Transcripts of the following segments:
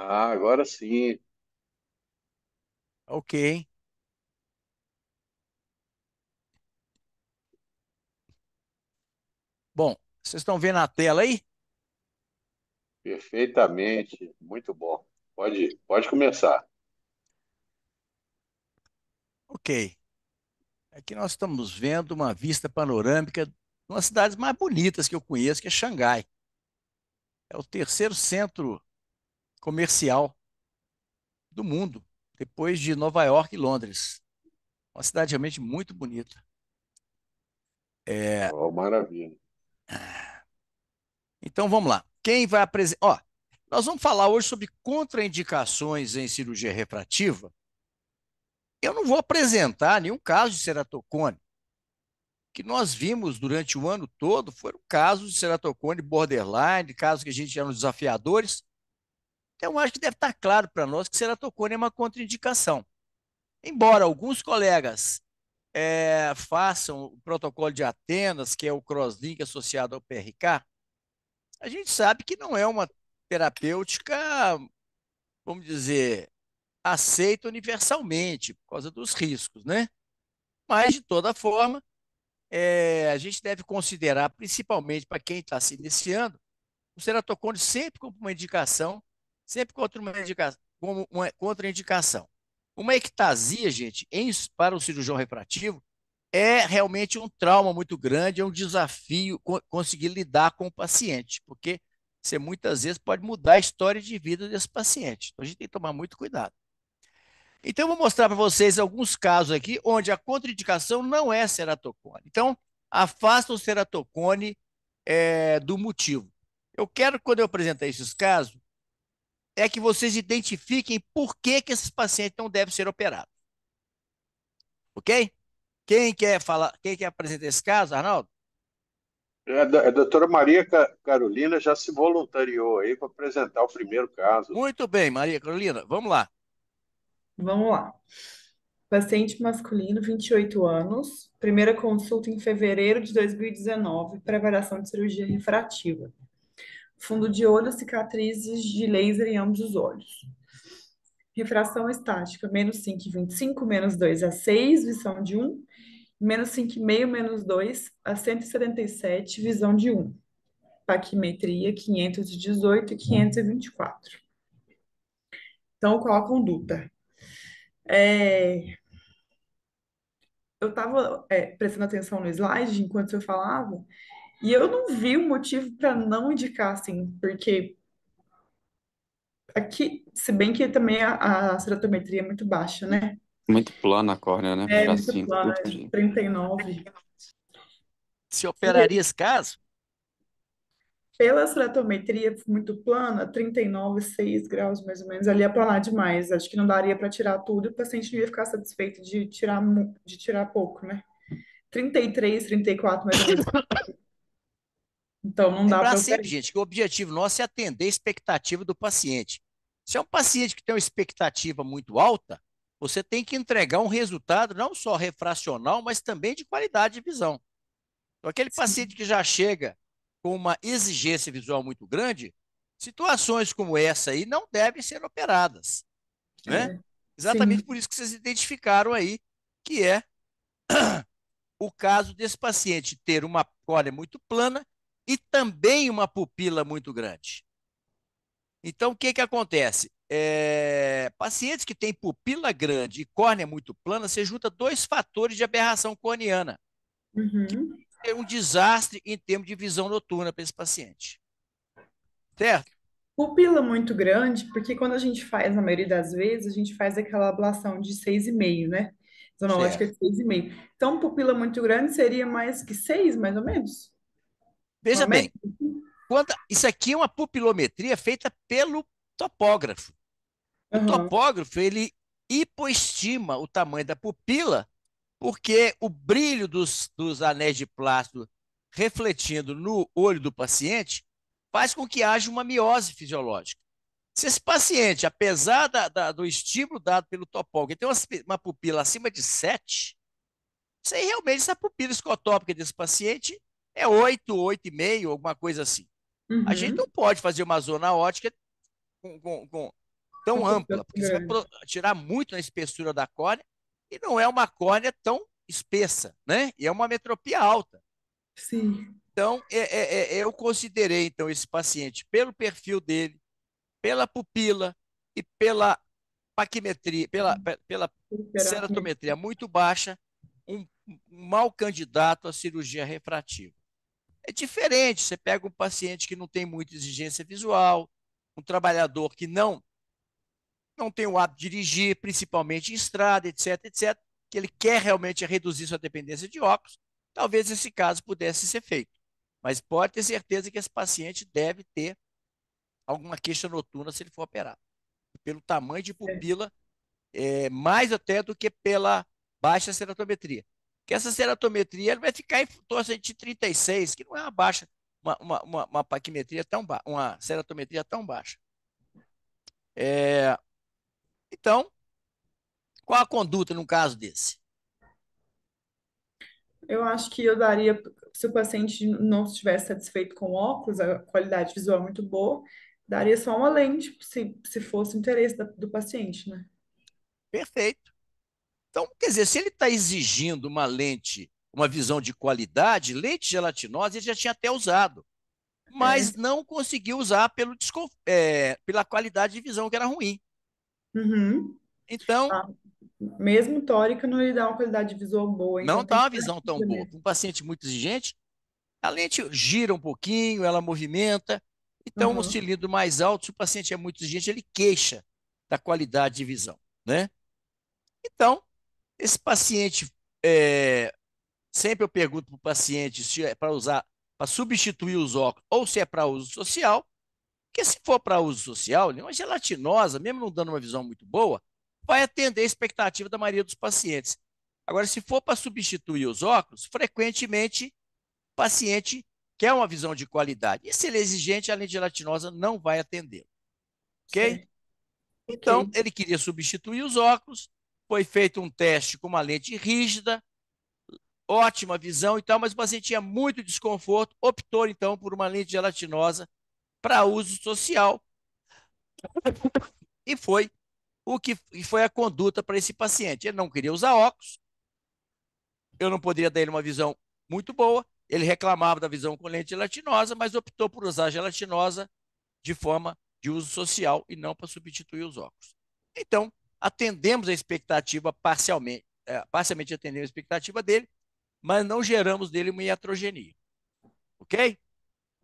Ah, agora sim. Ok. Bom, vocês estão vendo a tela aí? Perfeitamente. Muito bom. Pode começar. Ok. Aqui nós estamos vendo uma vista panorâmica de uma das cidades mais bonitas que eu conheço, que é Xangai. É o terceiro centro comercial do mundo, depois de Nova York e Londres. Uma cidade realmente muito bonita. É, Oh, maravilha. então vamos lá. Quem vai apresentar? Ó, nós vamos falar hoje sobre contraindicações em cirurgia refrativa. Eu não vou apresentar nenhum caso de ceratocone. O que nós vimos durante o ano todo foram casos de ceratocone borderline, casos que a gente eram desafiadores. Então, eu acho que deve estar claro para nós que ceratocone é uma contraindicação. Embora alguns colegas façam o protocolo de Atenas, que é o crosslink associado ao PRK, a gente sabe que não é uma terapêutica, vamos dizer, aceita universalmente por causa dos riscos, né? Mas, de toda forma, a gente deve considerar, principalmente para quem está se iniciando, o ceratocone sempre como uma indicação, sempre contra uma indicação, como uma contraindicação. Uma ectasia, gente, para o cirurgião refrativo, é realmente um trauma muito grande, é um desafio conseguir lidar com o paciente, porque você muitas vezes pode mudar a história de vida desse paciente. Então a gente tem que tomar muito cuidado. Então, eu vou mostrar para vocês alguns casos aqui onde a contraindicação não é ceratocone. Então, afasta o ceratocone do motivo. Eu quero, quando eu apresentar esses casos, é que vocês identifiquem por que, que esses pacientes não devem ser operados. Ok? Quem quer falar, quem quer apresentar esse caso, Arnaldo? A doutora Maria Carolina já se voluntariou aí para apresentar o primeiro caso. Muito bem, Maria Carolina, vamos lá. Vamos lá. Paciente masculino, 28 anos, primeira consulta em fevereiro de 2019 para avaliação de cirurgia refrativa. Fundo de olho, cicatrizes de laser em ambos os olhos. Refração estática, menos 5,25, menos 2 a 6, visão de 1, menos 5,5, menos 2 a 177, visão de 1. Paquimetria, 518 e 524. Então, qual a conduta? Eu estava prestando atenção no slide enquanto eu falava, e eu não vi um motivo para não indicar, assim, porque aqui, se bem que também a ceratometria é muito baixa, né? Muito plana a córnea, né? É Para muito assim, plana, curto de... 39. Se E operaria esse caso? pela ceratometria muito plana, 39,6 graus mais ou menos, ali ia planar demais. Acho que não daria para tirar tudo e o paciente não ia ficar satisfeito de tirar, de tirar pouco, né? 33, 34 mais ou menos. Então não dá Lembrar para sempre, operar. gente, que o objetivo nosso é atender a expectativa do paciente. Se é um paciente que tem uma expectativa muito alta, você tem que entregar um resultado não só refracional, mas também de qualidade de visão. Então, aquele paciente que já chega com uma exigência visual muito grande, situações como essa aí não devem ser operadas, né? É, Exatamente sim, por isso que vocês identificaram aí, que é o caso desse paciente ter uma córnea muito plana e também uma pupila muito grande. Então, o que que acontece? Pacientes que têm pupila grande e córnea muito plana, você junta dois fatores de aberração corneana, que uhum. é um desastre em termos de visão noturna para esse paciente. Certo? Pupila muito grande, porque quando a gente faz, na maioria das vezes, a gente faz aquela ablação de 6,5, né? Zonológica Certo. de 6,5. Então, pupila muito grande seria mais que 6, mais ou menos? Uma Veja média? bem, isso aqui é uma pupilometria feita pelo topógrafo. O Aham. topógrafo, ele hipoestima o tamanho da pupila, porque o brilho dos anéis de plástico refletindo no olho do paciente faz com que haja uma miose fisiológica. Se esse paciente, apesar do estímulo dado pelo topógrafo, tem uma pupila acima de 7, isso aí realmente, essa pupila escotópica desse paciente é 8, 8,5, alguma coisa assim. A gente Uhum. não pode fazer uma zona ótica com tão Uma pupila ampla, tão porque você vai grande. tirar muito na espessura da córnea e não é uma córnea tão espessa, né? E é uma metropia alta. Sim, Então, eu considerei então esse paciente pelo perfil dele, pela pupila e pela paquimetria, pela hiperacne. ceratometria muito baixa, um mau candidato à cirurgia refrativa. É diferente, você pega um paciente que não tem muita exigência visual, um trabalhador que não tem o hábito de dirigir, principalmente em estrada, etc, etc, que ele quer realmente reduzir sua dependência de óculos, talvez esse caso pudesse ser feito. Mas pode ter certeza que esse paciente deve ter alguma queixa noturna se ele for operado. Pelo tamanho de É. pupila, mais até do que pela baixa ceratometria. Porque essa ceratometria ele vai ficar em torno de 36, que não é uma baixa, uma paquimetria tão baixa, uma ceratometria tão baixa. Então, qual a conduta num caso desse? Eu acho que eu daria, se o paciente não estivesse satisfeito com o óculos, a qualidade visual é muito boa, daria só uma lente, se fosse o interesse do paciente, né? Perfeito. Então, quer dizer, se ele está exigindo uma lente, uma visão de qualidade, lente gelatinosa ele já tinha até usado, É. mas não conseguiu usar pela qualidade de visão que era ruim. Uhum. Então, Ah, mesmo tórica não lhe dá uma qualidade visual boa, não então tem está que uma ter visão tão boa. complemento. Para um paciente muito exigente, a lente gira um pouquinho, ela movimenta. Então, um Aham. cilindro mais alto, se o paciente é muito exigente, ele queixa da qualidade de visão, né? Então, esse paciente, sempre eu pergunto para o paciente se é para usar, para substituir os óculos ou se é para uso social, porque se for para uso social, uma gelatinosa, mesmo não dando uma visão muito boa, vai atender a expectativa da maioria dos pacientes. Agora, se for para substituir os óculos, frequentemente o paciente quer uma visão de qualidade. E se ele é exigente, a lente gelatinosa não vai atender, ok? Certo. Ok. Então, ele queria substituir os óculos, foi feito um teste com uma lente rígida, ótima visão e tal, mas o paciente tinha muito desconforto, optou então por uma lente gelatinosa para uso social e foi a conduta para esse paciente. Ele não queria usar óculos, eu não poderia dar ele uma visão muito boa, ele reclamava da visão com lente gelatinosa, mas optou por usar a gelatinosa de forma de uso social e não para substituir os óculos. Então, atendemos a expectativa parcialmente atendemos a expectativa dele, mas não geramos dele uma iatrogenia, ok?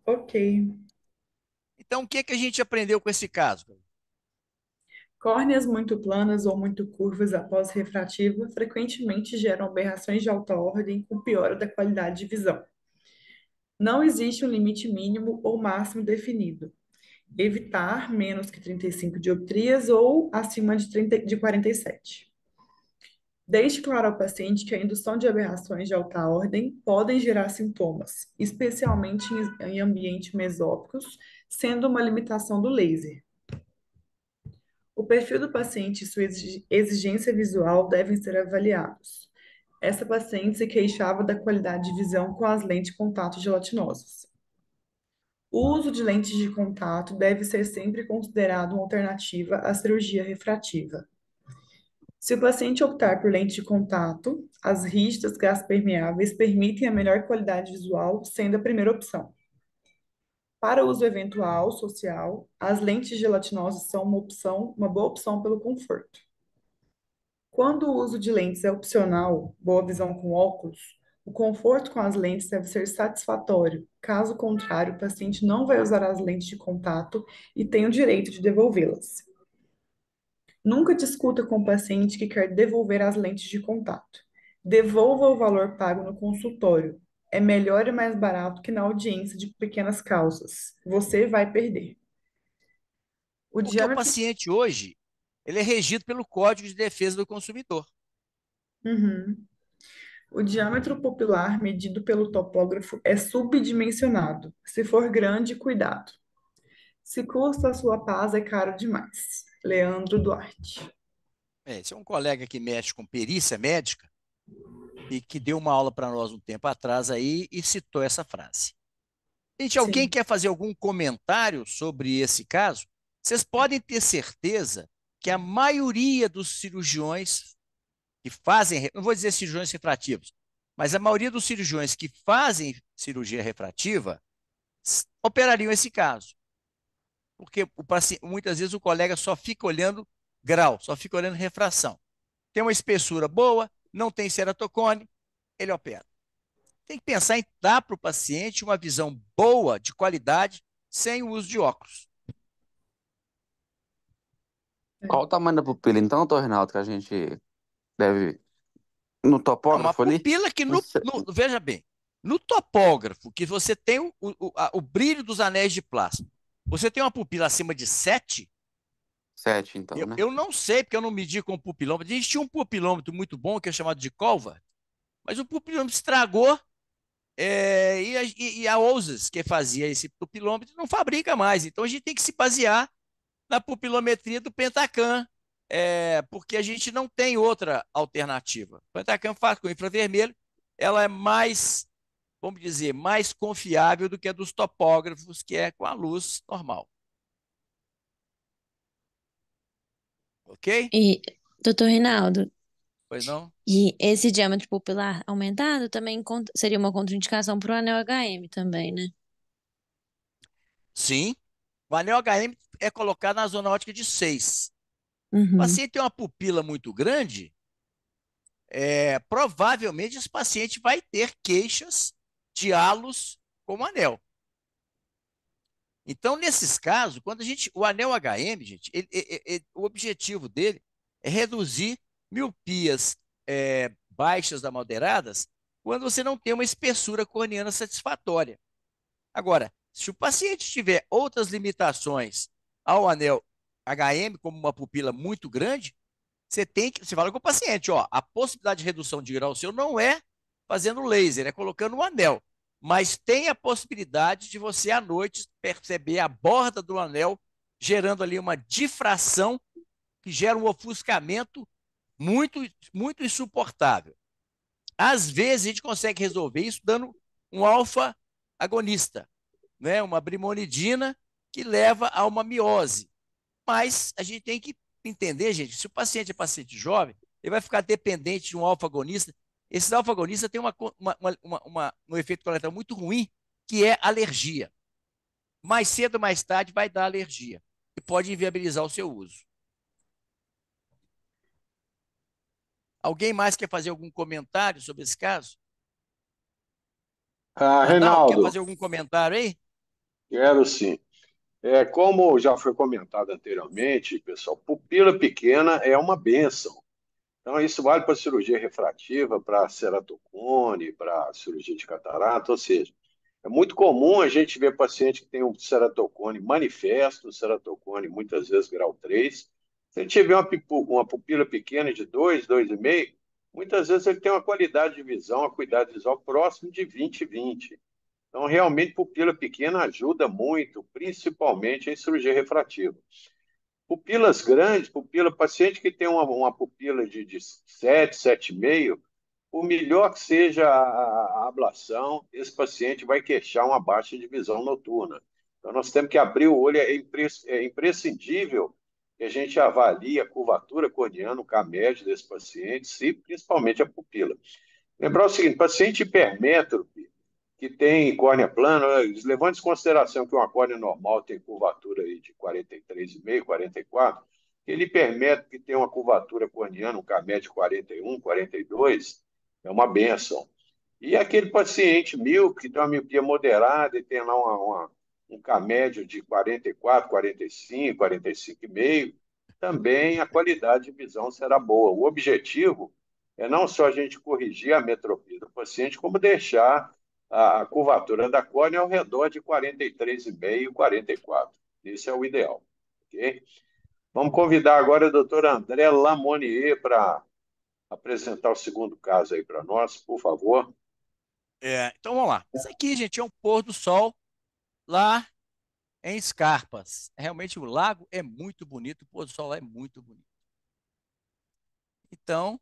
Ok. Então, o que que a gente aprendeu com esse caso? Córneas muito planas ou muito curvas após refrativa frequentemente geram aberrações de alta ordem com piora da qualidade de visão. Não existe um limite mínimo ou máximo definido. Evitar menos que 35 dioptrias ou acima de 47. Deixe claro ao paciente que a indução de aberrações de alta ordem podem gerar sintomas, especialmente em ambientes mesópicos, sendo uma limitação do laser. O perfil do paciente e sua exigência visual devem ser avaliados. Essa paciente se queixava da qualidade de visão com as lentes de contato gelatinosas. O uso de lentes de contato deve ser sempre considerado uma alternativa à cirurgia refrativa. Se o paciente optar por lente de contato, as rígidas gás permeáveis permitem a melhor qualidade visual, sendo a primeira opção. Para uso eventual, social, as lentes gelatinosas são uma boa opção pelo conforto. Quando o uso de lentes é opcional, boa visão com óculos, o conforto com as lentes deve ser satisfatório. Caso contrário, o paciente não vai usar as lentes de contato e tem o direito de devolvê-las. Nunca discuta com o paciente que quer devolver as lentes de contato. Devolva o valor pago no consultório. É melhor e mais barato que na audiência de pequenas causas. Você vai perder. O Porque o diâmetro, paciente hoje, ele é regido pelo Código de Defesa do Consumidor. Uhum. O diâmetro pupilar medido pelo topógrafo é subdimensionado. Se for grande, cuidado. Se custa a sua paz, é caro demais. Leandro Duarte. Esse é um colega que mexe com perícia médica e que deu uma aula para nós um tempo atrás aí e citou essa frase. Gente, alguém Sim. quer fazer algum comentário sobre esse caso? Vocês podem ter certeza que a maioria dos cirurgiões que fazem, não vou dizer cirurgiões refrativos, mas a maioria dos cirurgiões que fazem cirurgia refrativa operariam esse caso. Porque muitas vezes o colega só fica olhando grau, só fica olhando refração. Tem uma espessura boa, não tem ceratocone, ele opera. Tem que pensar em dar para o paciente uma visão boa, de qualidade, sem o uso de óculos. Qual o tamanho da pupila, então, doutor Reinaldo, que a gente deve. No É uma topógrafo ali? pupila que, Não sei. veja bem, no topógrafo, que você tem o brilho dos anéis de plasma, você tem uma pupila acima de 7, 7, então, eu, né? eu não sei, porque eu não medi com o pupilômetro. Existia um pupilômetro muito bom, que é chamado de Colva, mas o pupilômetro estragou, e a Ousas, que fazia esse pupilômetro, não fabrica mais. Então a gente tem que se basear na pupilometria do Pentacam, porque a gente não tem outra alternativa. O Pentacam faz com infravermelho, ela é mais, vamos dizer, mais confiável do que a dos topógrafos, que é com a luz normal. Ok? E, doutor Reinaldo, Pois não? e esse diâmetro pupilar aumentado também seria uma contraindicação para o anel HM também, né? Sim. O anel HM é colocado na zona ótica de 6. O Uhum. paciente tem uma pupila muito grande, provavelmente esse paciente vai ter queixas de halos com o anel. Então, nesses casos, o anel HM, gente, o objetivo dele é reduzir miopias baixas a moderadas quando você não tem uma espessura corneana satisfatória. Agora, se o paciente tiver outras limitações ao anel HM, como uma pupila muito grande, você fala com o paciente, ó, a possibilidade de redução de grau seu não é fazendo laser, é colocando um anel. Mas tem a possibilidade de você, à noite, perceber a borda do anel, gerando ali uma difração que gera um ofuscamento muito, muito insuportável. Às vezes, a gente consegue resolver isso dando um alfa-agonista, né? Uma brimonidina que leva a uma miose. Mas a gente tem que entender, gente, se o paciente é paciente jovem, ele vai ficar dependente de um alfa-agonista. Esse alfa-agonista tem um efeito colateral muito ruim, que é alergia. Mais cedo ou mais tarde vai dar alergia e pode inviabilizar o seu uso. Alguém mais quer fazer algum comentário sobre esse caso? Arnaldo, quer Reinaldo, fazer algum comentário aí? quero sim. Como já foi comentado anteriormente, pessoal, pupila pequena é uma bênção. Então, isso vale para cirurgia refrativa, para ceratocone, para cirurgia de catarata, ou seja, é muito comum a gente ver paciente que tem um ceratocone manifesto, ceratocone muitas vezes grau 3. Se ele tiver uma pupila pequena de 2, 2,5, muitas vezes ele tem uma qualidade de visão, uma acuidade visual próximo de 20/20. Então, realmente, pupila pequena ajuda muito, principalmente em cirurgia refrativa. Pupilas grandes, paciente que tem uma pupila de 7, 7,5, por melhor que seja a ablação, esse paciente vai queixar uma baixa de visão noturna. Então, nós temos que abrir o olho, é imprescindível que a gente avalie a curvatura corneana, o K-médio desse paciente, e principalmente a pupila. Lembrar o seguinte, paciente hipermétrope, que tem córnea plana, levando em consideração que uma córnea normal tem curvatura aí de 43,5, 44, ele hipermétrope que tem uma curvatura corneana, um K-médio de 41, 42, é uma benção. E aquele paciente míope, que tem uma miopia moderada e tem lá um K-médio de 44, 45, 45,5, também a qualidade de visão será boa. O objetivo é não só a gente corrigir a metropia do paciente, como deixar a curvatura da córnea ao redor de 43,5, 44. Esse é o ideal. Ok? Vamos convidar agora o doutor André Lamonier para apresentar o segundo caso aí para nós, por favor. Então vamos lá. Isso aqui, gente, é um pôr do sol lá em Scarpas. Realmente o lago é muito bonito, o pôr do sol lá é muito bonito. Então,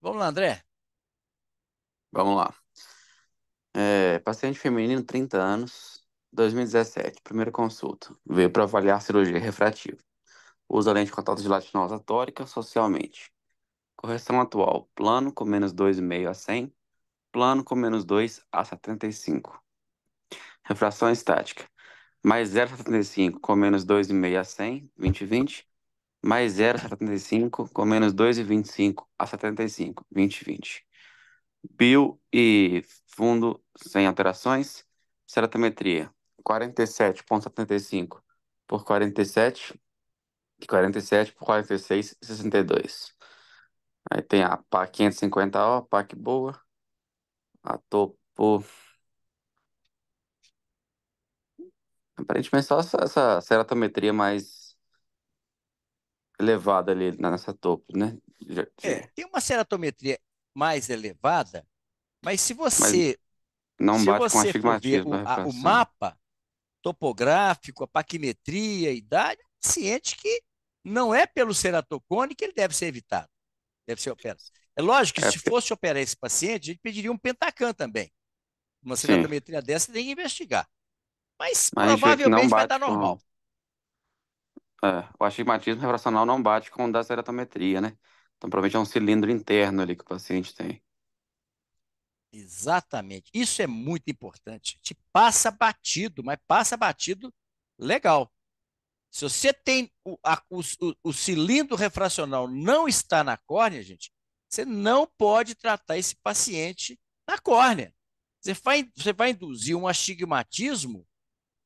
vamos lá, André. Vamos lá. Paciente feminino, 30 anos, 2017, primeira consulta. Veio para avaliar cirurgia refrativa. Usa lente de contato gelatinosa tórica socialmente. Correção atual. Plano com -2,5 a 100. Plano com -2 a 75. Refração estática. Mais 0,75 com -2,5 a 100, 20, 20. Mais 0,75 com -2,25 a 75, 20, 20. Bio e fundo sem alterações. Ceratometria. 47,75 por 47. E 47 por 46, 62. Aí tem a PA 550O, PAC boa. A topo. Aparentemente só essa ceratometria mais elevada ali nessa topo, né? Tem uma ceratometria mais elevada, mas se Mas você, não se bate com o você for ver astigmatismo da o refração. mapa topográfico, a paquimetria, a idade, é um paciente que não é pelo ceratocone que ele deve ser evitado, deve ser operado. É lógico que É, se fosse operar esse paciente, a gente pediria um Pentacan também. Uma sim. ceratometria dessa tem que investigar. Mas Mas a gente vê que não provavelmente vai dar bate com. normal. O astigmatismo refracional não bate com o da ceratometria, né? Então provavelmente é um cilindro interno ali que o paciente tem. Exatamente. Isso é muito importante. Te passa batido, mas passa batido legal. Se você tem o cilindro refracional não está na córnea, gente, você não pode tratar esse paciente na córnea. Você vai induzir um astigmatismo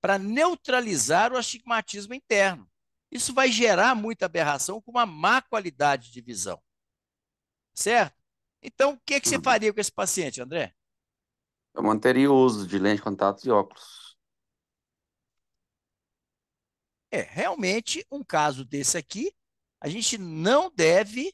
para neutralizar o astigmatismo interno. Isso vai gerar muita aberração com uma má qualidade de visão, certo? Então, o que você Uhum. faria com esse paciente, André? Eu manteria o uso de lente de contato e óculos. Realmente, um caso desse aqui, a gente não deve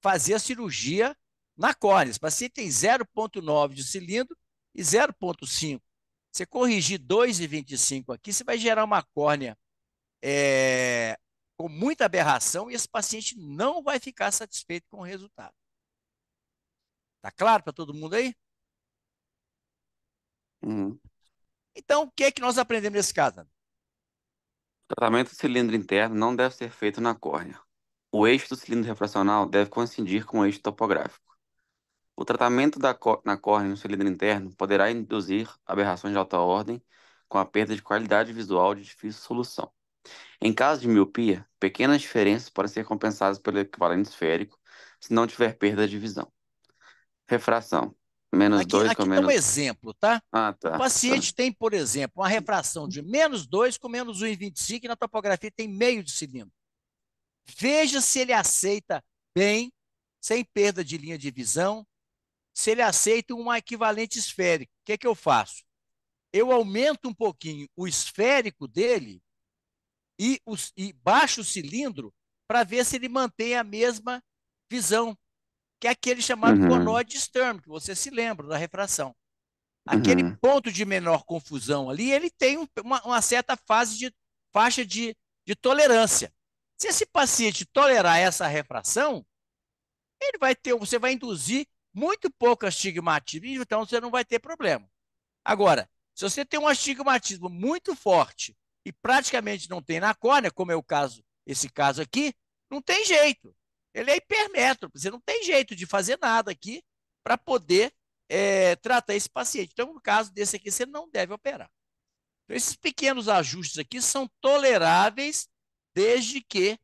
fazer a cirurgia na córnea. Esse paciente tem 0,9 de cilindro e 0,5. Você corrigir 2,25 aqui, você vai gerar uma córnea com muita aberração e esse paciente não vai ficar satisfeito com o resultado. Tá claro para todo mundo aí? Uhum. Então, o que é que nós aprendemos nesse caso, André? O tratamento do cilindro interno não deve ser feito na córnea. O eixo do cilindro refracional deve coincidir com o eixo topográfico. O tratamento na córnea no cilindro interno poderá induzir aberrações de alta ordem, com a perda de qualidade visual de difícil solução. Em caso de miopia, pequenas diferenças podem ser compensadas pelo equivalente esférico, se não tiver perda de visão. Refração. Aqui, -2 com aqui está um menos. exemplo, tá? Ah, O tá. paciente tem, por exemplo, uma refração de -2 com -1,25 e na topografia tem meio de cilindro. Veja se ele aceita bem, sem perda de linha de visão, se ele aceita um equivalente esférico. O que é que eu faço? Eu aumento um pouquinho o esférico dele e baixo o cilindro para ver se ele mantém a mesma visão, que é aquele chamado Uhum, conoide externo, que você se lembra da refração. Aquele uhum, ponto de menor confusão ali, ele tem uma certa faixa de tolerância. Se esse paciente tolerar essa refração, você vai induzir muito pouco astigmatismo, então você não vai ter problema. Agora, se você tem um astigmatismo muito forte e praticamente não tem na córnea, como é esse caso aqui, não tem jeito. Ele é hipermétrope, você não tem jeito de fazer nada aqui para poder tratar esse paciente. Então, no caso desse aqui, você não deve operar. Então, esses pequenos ajustes aqui são toleráveis desde que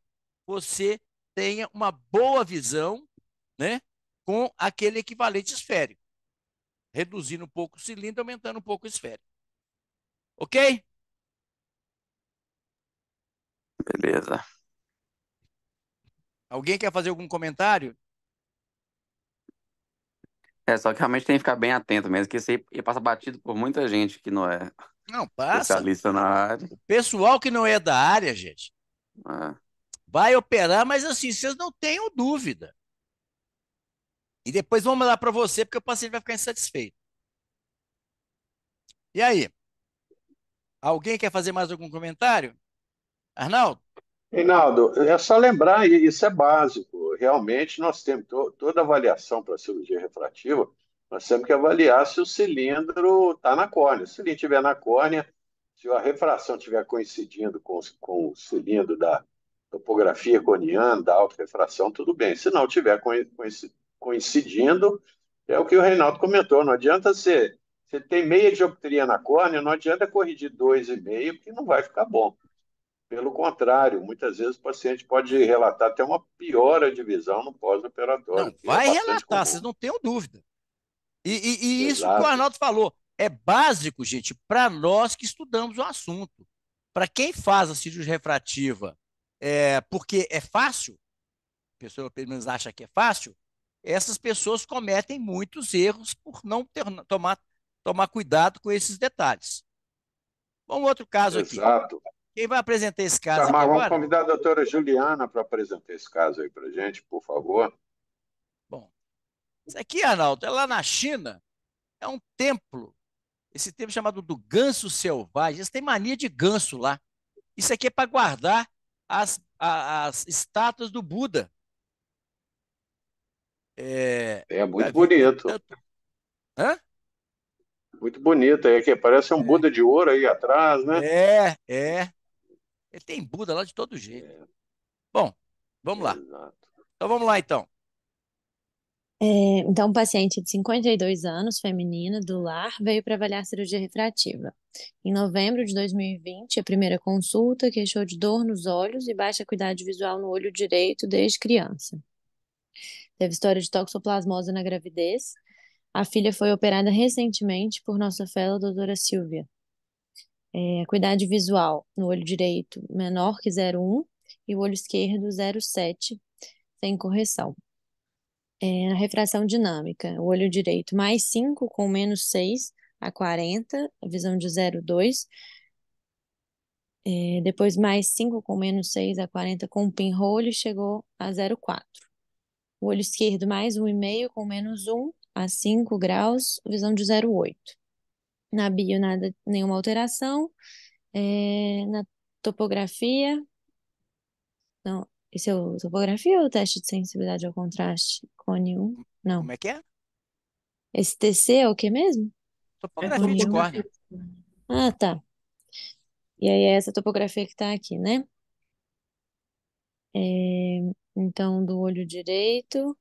você tenha uma boa visão, né, com aquele equivalente esférico, reduzindo um pouco o cilindro, aumentando um pouco o esférico. Ok? beleza. Alguém quer fazer algum comentário? Só que realmente tem que ficar bem atento mesmo, que isso aí passa batido por muita gente que não é Não, passa. especialista na área. O pessoal que não é da área, gente, É, vai operar, mas assim, vocês não tenham dúvida. E depois vamos lá para você, porque o paciente vai ficar insatisfeito. E aí? Alguém quer fazer mais algum comentário? Arnaldo? Reinaldo, é só lembrar, e isso é básico. Realmente, nós temos toda avaliação para cirurgia refrativa, nós temos que avaliar se o cilindro está na córnea. Se ele estiver na córnea, Se a refração estiver coincidindo com o cilindro da topografia coniana, da alta refração, tudo bem. Se não estiver coincidindo, é o que o Reinaldo comentou. Não adianta você ter meia dioptria na córnea, não adianta corrigir 2,5, porque não vai ficar bom. Pelo contrário, muitas vezes o paciente pode relatar até uma piora de visão no pós-operatório, Não, que é vai bastante relatar, comum. vocês não tenham dúvida. E isso que o Exato, Arnaldo falou é básico, gente, para nós que estudamos o assunto. Para quem faz a cirurgia refrativa, porque é fácil, a pessoa pelo menos acha que é fácil, essas pessoas cometem muitos erros por não tomar cuidado com esses detalhes. Vamos outro caso aqui. exato. Quem vai apresentar esse caso aqui Vamos agora? convidar a doutora Juliana para apresentar esse caso aí para gente, por favor. Bom, isso aqui, Arnaldo, é lá na China, é um templo. Esse templo chamado do ganso selvagem. Eles têm mania de ganso lá. Isso aqui é para guardar as estátuas do Buda. É Já muito vi bonito, tanto. Hã? muito bonito. É que parece um É, Buda de ouro aí atrás, né? é. Ele tem Buda lá de todo jeito. É, Bom, vamos lá. exato. Então vamos lá então. Então, um paciente de 52 anos, feminina, do lar, veio para avaliar cirurgia refrativa. Em novembro de 2020, a primeira consulta queixou de dor nos olhos e baixa acuidade visual no olho direito desde criança. Teve história de toxoplasmose na gravidez. A filha foi operada recentemente por nossa fellow, doutora Silvia. Acuidade visual no olho direito menor que 0,1 e o olho esquerdo 0,7, sem correção. Na refração dinâmica, o olho direito mais 5 com menos 6 a 40, a visão de 0,2. Depois mais 5 com menos 6 a 40 com pinhole chegou a 0,4. O olho esquerdo mais 1,5 com menos 1 a 5 graus, visão de 0,8. Na bio, nada, nenhuma alteração. Na topografia, não, esse é o topografia ou o teste de sensibilidade ao contraste? Cone 1? Não. Como é que é? Esse TC é o que mesmo? É Topografia de Cone 1. córnea. topografia. Ah, tá. E aí é essa topografia que está aqui, né? Então, do olho direito,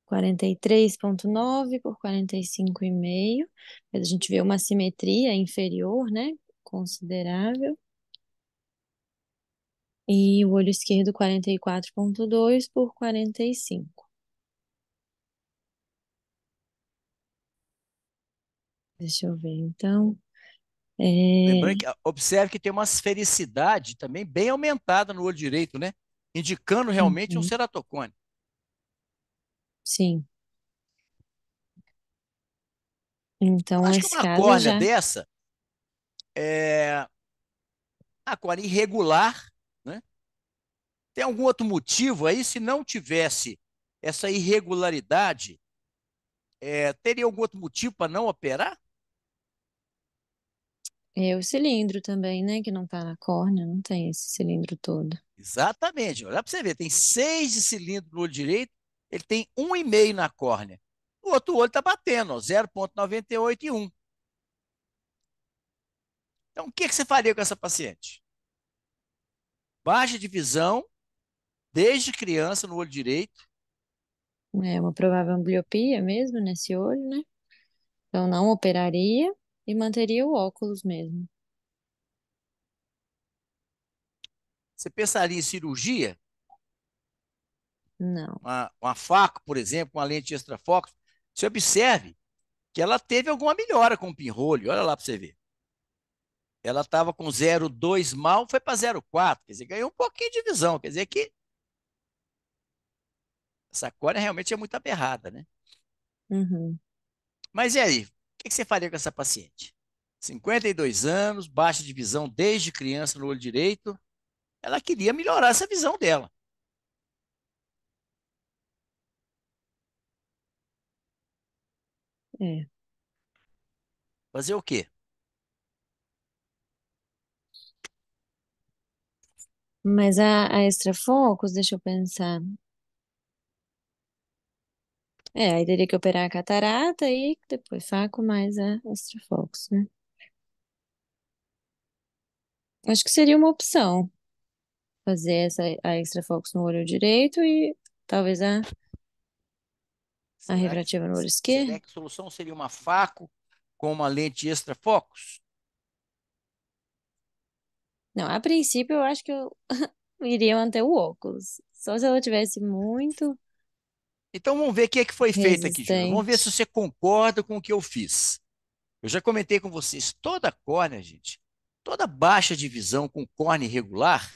43,9 por 45,5. Mas a gente vê uma simetria inferior, né? Considerável. E o olho esquerdo, 44,2 por 45. Deixa eu ver, então. Lembrando É, que observe que tem uma esfericidade também bem aumentada no olho direito, né? Indicando realmente um uhum, ceratocone. sim. Eu Então, acho que esse uma caso córnea já. dessa é a córnea irregular, né? Tem algum outro motivo aí? Se não tivesse essa irregularidade, teria algum outro motivo para não operar? É o cilindro também, né? Que não tá na córnea, não tem esse cilindro todo. Exatamente. Olha para você ver, tem 6 de cilindro no olho direito, ele tem 1,5 na córnea. O outro olho está batendo, ó, 0,98 e 1. Então, o que você faria com essa paciente? Baixa de visão, desde criança no olho direito. É uma provável ambliopia mesmo nesse olho, né? Então, não operaria e manteria o óculos mesmo. Você pensaria em cirurgia? Não. Uma faco, por exemplo, uma lente extrafoco. Você observe que ela teve alguma melhora com o pinhole. Olha lá para você ver. Ela estava com 0,2 mal, foi para 0,4. Quer dizer, ganhou um pouquinho de visão. Quer dizer que essa córnea realmente é muito aberrada, né? Uhum. Mas e aí? O que você faria com essa paciente? 52 anos, baixa de visão desde criança no olho direito. Ela queria melhorar essa visão dela. É. Fazer o quê? Mas a extra focus, deixa eu pensar. Aí teria que operar a catarata e depois faco mais a extra focus, né? Acho que seria uma opção fazer a extra focus no olho direito e talvez a Será que, refrativa no olho será esquerdo. que a solução seria uma faco com uma lente extra focus? Não, a princípio eu acho que eu iria manter o óculos. Só se ela tivesse muito Então vamos ver o que é que foi feito aqui, Júlia. Vamos ver se resistente. você concorda com o que eu fiz. Eu já comentei com vocês, toda córnea, gente, toda baixa de visão com córnea irregular,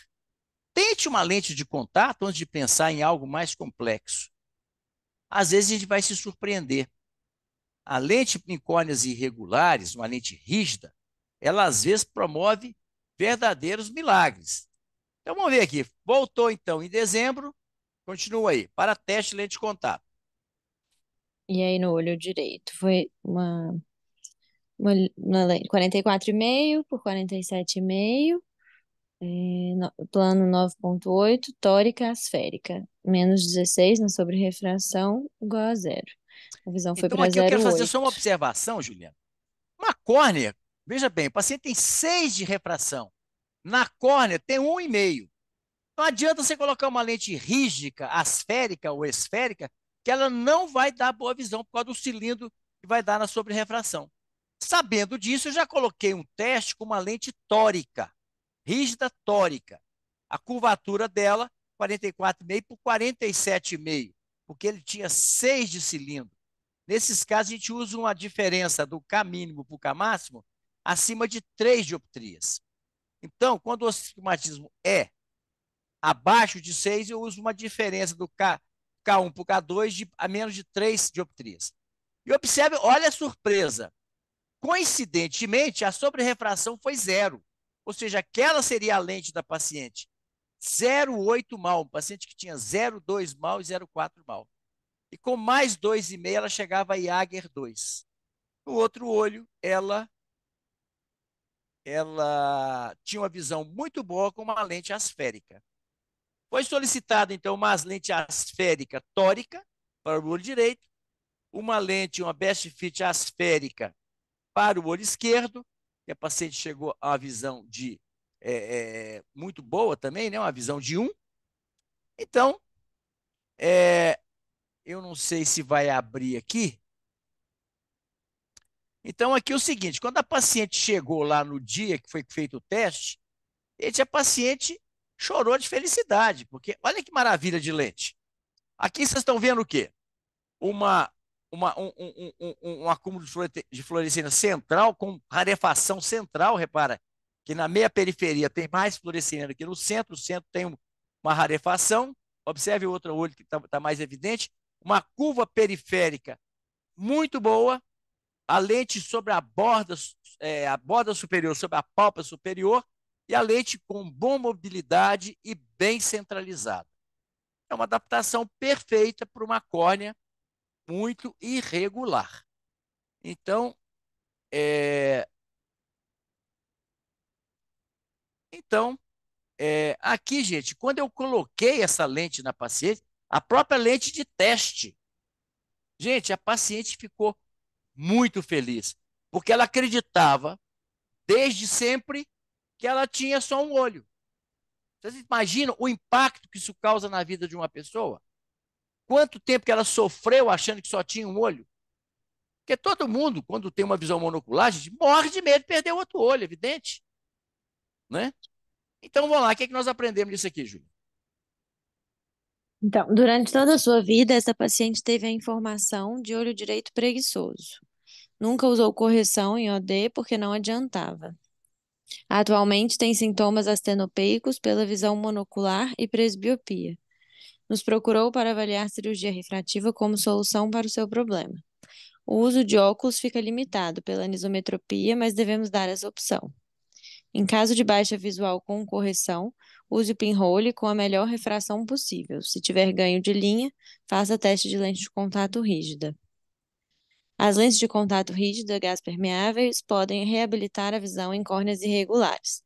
tente uma lente de contato antes de pensar em algo mais complexo. Às vezes a gente vai se surpreender. A lente em córneas irregulares, uma lente rígida, ela às vezes promove verdadeiros milagres. Então vamos ver aqui. Voltou então em dezembro, continua aí, para teste de lente de contato. E aí no olho direito foi uma 44,5 por 47,5, plano 9,8, tórica asférica, menos 16 na sobrerrefração, igual a zero. A visão foi Então para aqui eu quero fazer 0,8. só uma observação, Juliana. Uma córnea, veja bem, o paciente tem 6 de refração. Na córnea tem 1,5. Não adianta você colocar uma lente rígida, asférica ou esférica, que ela não vai dar boa visão por causa do cilindro que vai dar na sobrerrefração. Sabendo disso, eu já coloquei um teste com uma lente tórica, rígida tórica. A curvatura dela, 44,5 por 47,5, porque ele tinha 6 de cilindro. Nesses casos, a gente usa uma diferença do K mínimo para o K máximo acima de 3 dioptrias. Então, quando o astigmatismo é abaixo de 6, eu uso uma diferença do K1 para o K2 de a menos de 3 dioptrias. E observe, olha a surpresa. Coincidentemente, a sobrerrefração foi zero. Ou seja, aquela seria a lente da paciente. 0,8 mal, um paciente que tinha 0,2 mal e 0,4 mal. E com mais 2,5, ela chegava a Jaeger 2. No outro olho, ela tinha uma visão muito boa com uma lente asférica. Foi solicitada, então, uma lente asférica tórica para o olho direito, uma best fit asférica para o olho esquerdo, que a paciente chegou a uma visão de muito boa também, né? Uma visão de 1. Então, eu não sei se vai abrir aqui. Então, aqui é o seguinte, quando a paciente chegou lá no dia que foi feito o teste, a paciente chorou de felicidade, porque olha que maravilha de lente. Aqui vocês estão vendo o quê? uma, um acúmulo de fluorescência central com rarefação central, repara, que na meia periferia tem mais fluorescência que no centro, o centro tem uma rarefação, observe o outro olho que está mais evidente, uma curva periférica muito boa, a lente sobre a borda superior, sobre a pálpebra superior, e a lente com boa mobilidade e bem centralizada. É uma adaptação perfeita para uma córnea muito irregular. Então, é, então aqui, gente, quando eu coloquei essa lente na paciente, a própria lente de teste, gente, a paciente ficou muito feliz, porque ela acreditava, desde sempre, que ela tinha só um olho. Vocês imaginam o impacto que isso causa na vida de uma pessoa? Quanto tempo que ela sofreu achando que só tinha um olho? Porque todo mundo, quando tem uma visão monocular, gente, morre de medo de perder o outro olho, evidente. Né? Então, vamos lá, o que é que nós aprendemos disso aqui, Júlio? Então, durante toda a sua vida, essa paciente teve a informação de olho direito preguiçoso. Nunca usou correção em OD porque não adiantava. Atualmente tem sintomas astenopeicos pela visão monocular e presbiopia. Nos procurou para avaliar cirurgia refrativa como solução para o seu problema. O uso de óculos fica limitado pela anisometropia, mas devemos dar essa opção. Em caso de baixa visual com correção, use o pinhole com a melhor refração possível. Se tiver ganho de linha, faça teste de lente de contato rígida. As lentes de contato rígida gás permeáveis podem reabilitar a visão em córneas irregulares.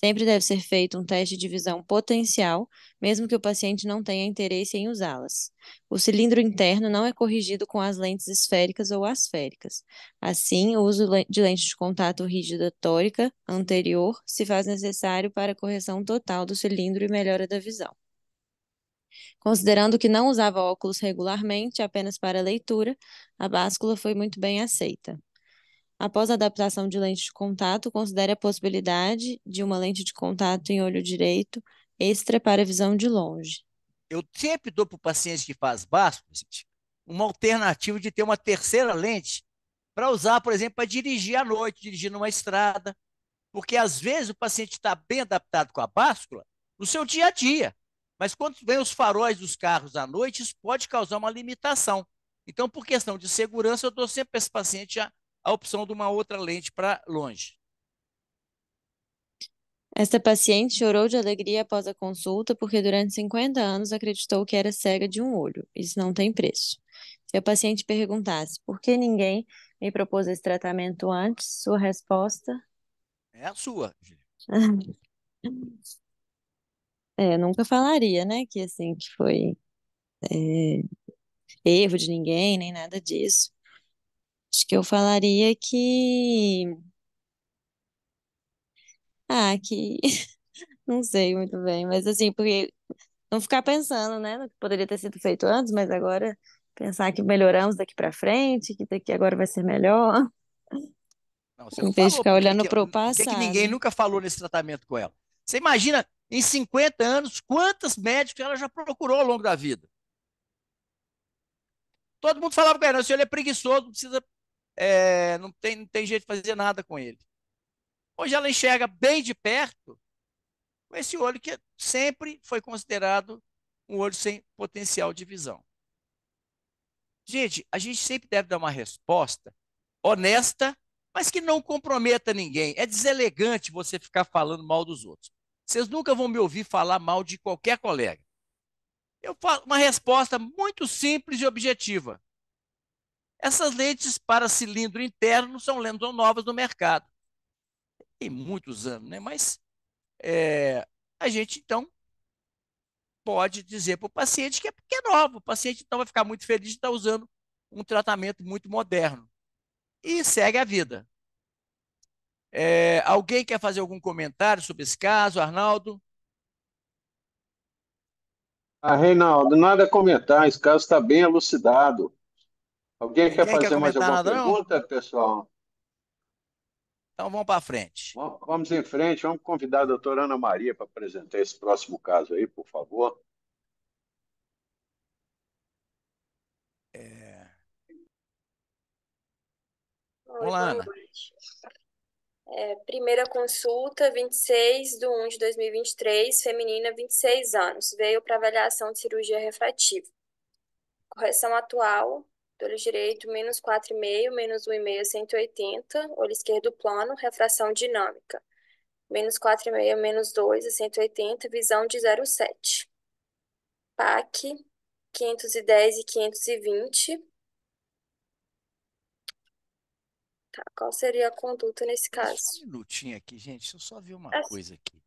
Sempre deve ser feito um teste de visão potencial, mesmo que o paciente não tenha interesse em usá-las. O cilindro interno não é corrigido com as lentes esféricas ou asféricas. Assim, o uso de lente de contato rígida tórica anterior se faz necessário para a correção total do cilindro e melhora da visão. Considerando que não usava óculos regularmente, apenas para leitura, a báscula foi muito bem aceita. Após a adaptação de lente de contato, considere a possibilidade de uma lente de contato em olho direito extra para visão de longe. Eu sempre dou para o paciente que faz báscula, gente, uma alternativa de ter uma terceira lente para usar, por exemplo, para dirigir à noite, dirigir numa estrada, porque às vezes o paciente está bem adaptado com a báscula no seu dia a dia, mas quando vem os faróis dos carros à noite, isso pode causar uma limitação. Então, por questão de segurança, eu dou sempre para esse paciente a opção de uma outra lente para longe. Esta paciente chorou de alegria após a consulta porque durante 50 anos acreditou que era cega de um olho. Isso não tem preço. Se a paciente perguntasse por que ninguém me propôs esse tratamento antes, sua resposta É a sua, Julia. eu nunca falaria, né, que assim, que foi é, erro de ninguém, nem nada disso. Acho que eu falaria que, não sei muito bem, mas assim, porque não ficar pensando, né, no que poderia ter sido feito antes, mas agora pensar que melhoramos daqui para frente, que daqui agora vai ser melhor, Não, você em não vez de falou ficar olhando para o por que ninguém passado. nunca falou nesse tratamento com ela. Você imagina, em 50 anos, quantos médicos ela já procurou ao longo da vida? Todo mundo falava com ela, o senhor é preguiçoso, não precisa, não tem jeito de fazer nada com ele. Hoje ela enxerga bem de perto com esse olho que sempre foi considerado um olho sem potencial de visão. Gente, a gente sempre deve dar uma resposta honesta, mas que não comprometa ninguém. É deselegante você ficar falando mal dos outros. Vocês nunca vão me ouvir falar mal de qualquer colega. Eu falo uma resposta muito simples e objetiva. Essas lentes para cilindro interno são lentes novas no mercado. Tem muitos anos, né? Mas a gente, então, pode dizer para o paciente que é novo. O paciente, então, vai ficar muito feliz de estar usando um tratamento muito moderno. E segue a vida. Alguém quer fazer algum comentário sobre esse caso, Arnaldo? Ah, Reinaldo, nada a comentar, esse caso está bem elucidado. Alguém quer Ninguém quer fazer mais comentar alguma nada, não? pergunta, pessoal? Então vamos para frente. Vamos em frente, vamos convidar a doutora Ana Maria para apresentar esse próximo caso aí, por favor. É, Oi, Vamos lá, boa Ana. noite. Primeira consulta, 26/1 de 2023, feminina, 26 anos. Veio para avaliação de cirurgia refrativa. Correção atual, olho direito, menos 4,5, menos 1,5, 180. Olho esquerdo plano, refração dinâmica. Menos 4,5, menos 2, 180. Visão de 0,7. PAC, 510 e 520. Tá, qual seria a conduta nesse Peraí, só um caso? minutinho aqui, gente. Deixa eu só ver uma É, coisa aqui.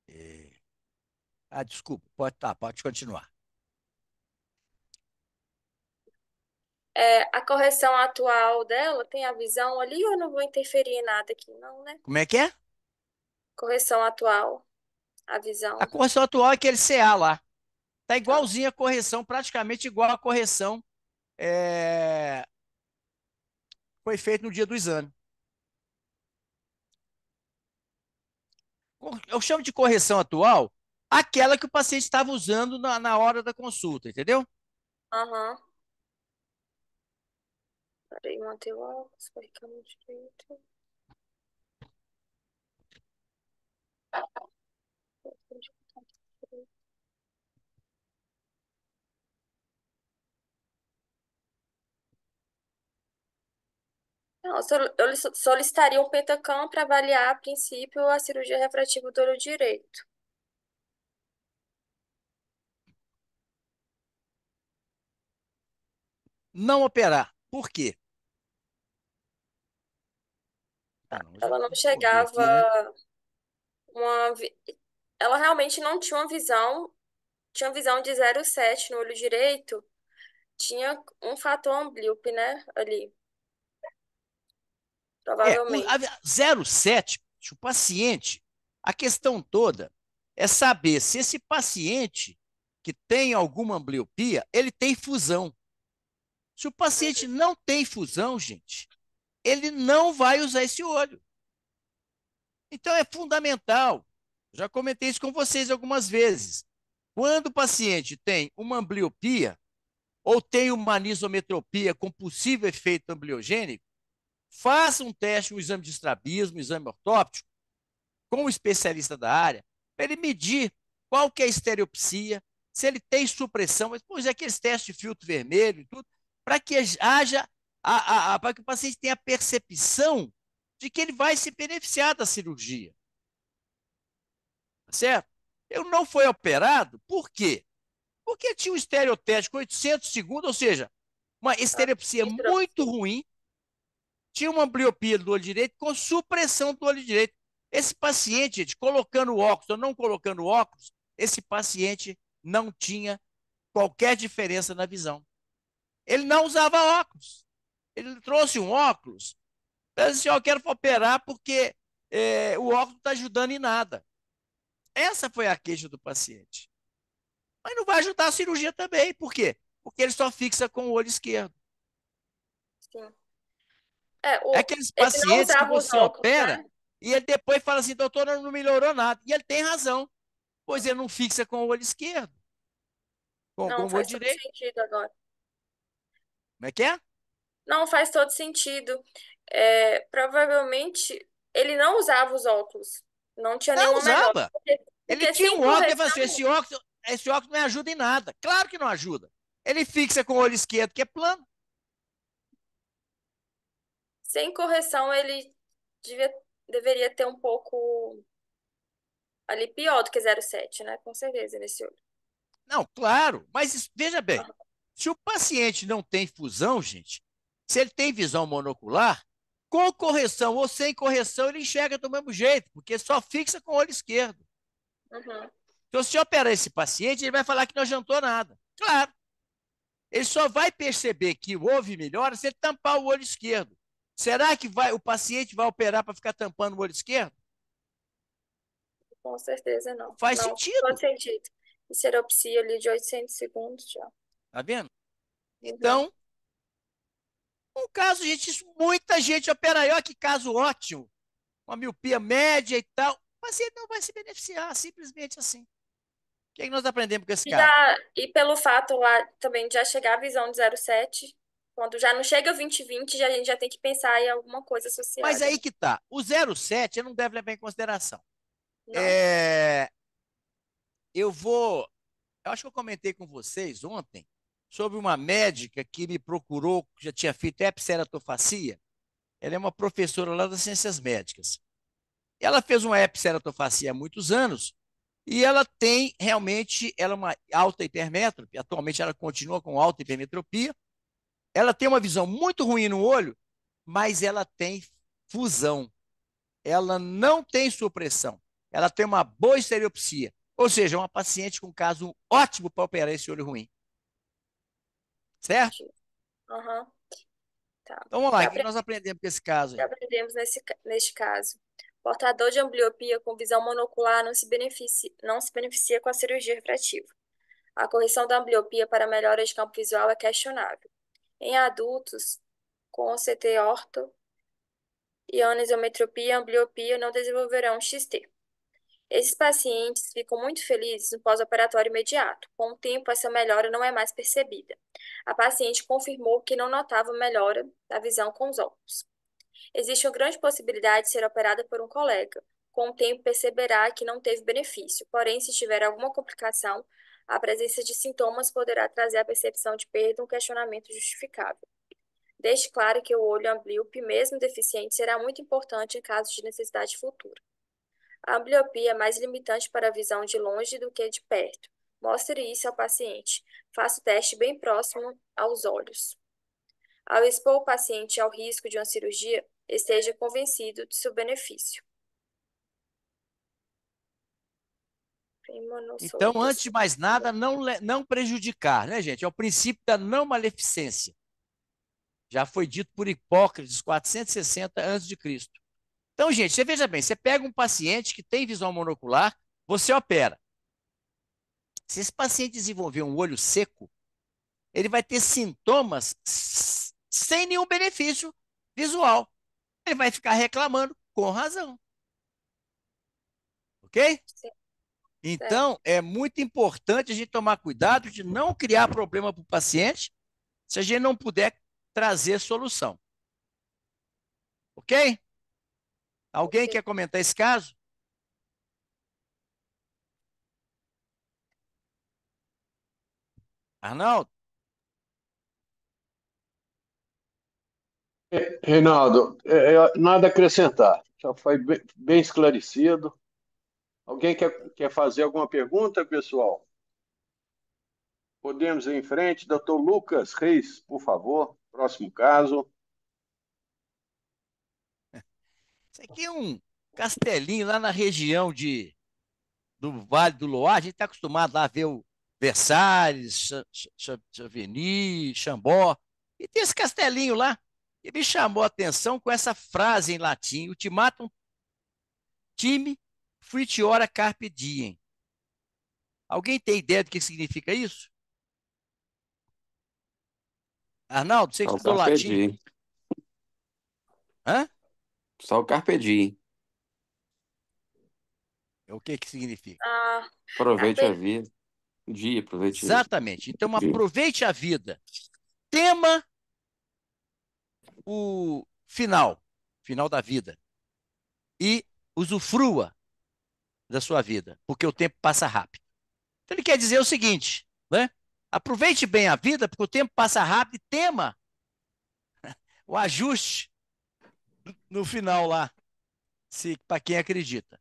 É, desculpa. Pode continuar. A correção atual dela tem a visão ali ou eu não vou interferir em nada aqui, não, né? Como é que é? Correção atual, a A visão. correção atual é aquele CA lá. Tá Tá. igualzinho a correção, praticamente igual a correção é, foi feita no dia do exame. Eu chamo de correção atual aquela que o paciente estava usando na hora da consulta, entendeu? Aham. Peraí, manter o óculos, marcar no direito. Não, eu solicitaria um Pentacam para avaliar, a princípio, a cirurgia refrativa do olho direito. Não operar. Por quê? Não, eu já Ela não respondi chegava aqui, né? uma, vi- ela realmente não tinha visão de 0,7 no olho direito, tinha um fator amblíope, né, ali, A provavelmente. 0,7, o paciente, a questão toda é saber se esse paciente que tem alguma ambliopia, ele tem fusão. Se o paciente não tem fusão, gente, ele não vai usar esse olho. Então é fundamental. Já comentei isso com vocês algumas vezes. Quando o paciente tem uma ambliopia ou tem uma anisometropia com possível efeito ambliogênico, faça um teste, um exame de estrabismo, um exame ortóptico, com o especialista da área, para ele medir qual que é a estereopsia, se ele tem supressão, mas, pois é, aqueles testes de filtro vermelho e tudo, para que haja, para que o paciente tenha a percepção de que ele vai se beneficiar da cirurgia, tá certo? Eu não fui operado, por quê? Porque tinha um estereoteste com 800 segundos, ou seja, uma A estereopsia muito hidropsia. ruim, tinha uma ambliopia do olho direito com supressão do olho direito. Esse paciente, gente, colocando óculos ou não colocando óculos, esse paciente não tinha qualquer diferença na visão. Ele não usava óculos. Ele trouxe um óculos, ele disse, eu quero operar porque o óculos não está ajudando em nada. Essa foi a queixa do paciente. Mas não vai ajudar a cirurgia também. Por quê? Porque ele só fixa com o olho esquerdo. Sim. É aqueles Ele não pacientes que usava os você óculos, opera né? e ele depois fala assim, doutor, não melhorou nada. E ele tem razão, pois ele não fixa com o olho esquerdo, com Não, o olho faz todo direito. sentido agora. Como é que é? Não, faz todo sentido. Provavelmente ele não usava os óculos. Não tinha Não nenhuma melhora. usava. Ele Porque tinha sem um óculos e falou correção, assim, esse óculos não me ajuda em nada. Claro que não ajuda. Ele fixa com o olho esquerdo, que é plano. sem correção ele devia, deveria ter um pouco ali pior do que 0,7, né? Com certeza, nesse olho. Não, claro, mas veja bem, Aham. se o paciente não tem fusão, gente, se ele tem visão monocular, com correção ou sem correção, ele enxerga do mesmo jeito, porque só fixa com o olho esquerdo. Uhum. Então, se operar esse paciente, ele vai falar que não adiantou nada. Claro, ele só vai perceber que houve melhora se ele tampar o olho esquerdo. Será que o paciente vai operar para ficar tampando o olho esquerdo? Com certeza Não não. faz Não, todo sentido. sentido. Seropsia ali de 800 segundos já. Tá vendo? Uhum. Então, um caso, gente, muita gente opera aí. Olha que caso ótimo. Uma miopia média e tal. O paciente não vai se beneficiar, simplesmente assim. O que, é que nós aprendemos com esse caso? E pelo fato lá também de já chegar a visão de 0,7, quando já não chega 20/20, já, a gente já tem que pensar em alguma coisa Mas associada, aí né? que tá. O 0,7 eu não deve levar em consideração. Não? É, eu vou. Eu acho que eu comentei com vocês ontem sobre uma médica que me procurou, que já tinha feito epiceratofacia. Ela é uma professora lá das ciências médicas. Ela fez uma epiceratofacia há muitos anos e ela tem realmente, ela é uma alta hipermétrope, atualmente ela continua com alta hipermetropia, ela tem uma visão muito ruim no olho, mas ela tem fusão, ela não tem supressão, ela tem uma boa estereopsia, ou seja, uma paciente com caso ótimo para operar esse olho ruim, certo? Entendi. Aham, tá. Então vamos lá, Já o que apre- nós aprendemos com esse caso já aí? aprendemos neste caso. Portador de ambliopia com visão monocular não se beneficia com a cirurgia refrativa. A correção da ambliopia para melhora de campo visual é questionável. Em adultos com CT orto e anisometropia e ambliopia não desenvolverão XT. Esses pacientes ficam muito felizes no pós-operatório imediato. Com o tempo, essa melhora não é mais percebida. A paciente confirmou que não notava melhora da visão com os óculos. Existe uma grande possibilidade de ser operada por um colega. Com o tempo, perceberá que não teve benefício. Porém, se tiver alguma complicação, a presença de sintomas poderá trazer a percepção de perda, um questionamento justificável. Deixe claro que o olho amblíope, mesmo deficiente, será muito importante em caso de necessidade futura. A ambliopia é mais limitante para a visão de longe do que de perto. Mostre isso ao paciente. Faça o teste bem próximo aos olhos. Ao expor o paciente ao risco de uma cirurgia, esteja convencido de seu benefício. Então, antes Imunossupressão. de mais nada, não prejudicar, né, gente? É o princípio da não maleficência. Já foi dito por Hipócrates, 460 a.C. Então, gente, você veja bem, você pega um paciente que tem visão monocular, você opera. Se esse paciente desenvolver um olho seco, ele vai ter sintomas sem nenhum benefício visual. Ele vai ficar reclamando com razão. Ok? Certo. Então, é muito importante a gente tomar cuidado de não criar problema para o paciente se a gente não puder trazer solução. Ok? Alguém quer comentar esse caso? Arnaldo? Reinaldo, nada a acrescentar. Já foi bem esclarecido. Alguém quer fazer alguma pergunta, pessoal? Podemos ir em frente. Doutor Lucas Reis, por favor. Próximo caso. Isso aqui é um castelinho lá na região do Vale do Loire. A gente está acostumado lá a ver o Versalhes, Chavigny, Chambord. E tem esse castelinho lá. E me chamou a atenção com essa frase em latim: Ultimatum time fruitiora carpe diem. Alguém tem ideia do que significa isso? Arnaldo, você que Só o estudou Carpe latim. Diem. Hã? Só o Carpe Diem. O que que significa? Ah, Aproveite a carpe, vida. Dia, aproveite o Exatamente. Então, dia. aproveite a vida. Tema o final da vida. E usufrua da sua vida, porque o tempo passa rápido. Então, ele quer dizer o seguinte, né? Aproveite bem a vida, porque o tempo passa rápido e tema o ajuste no final lá, se para quem acredita.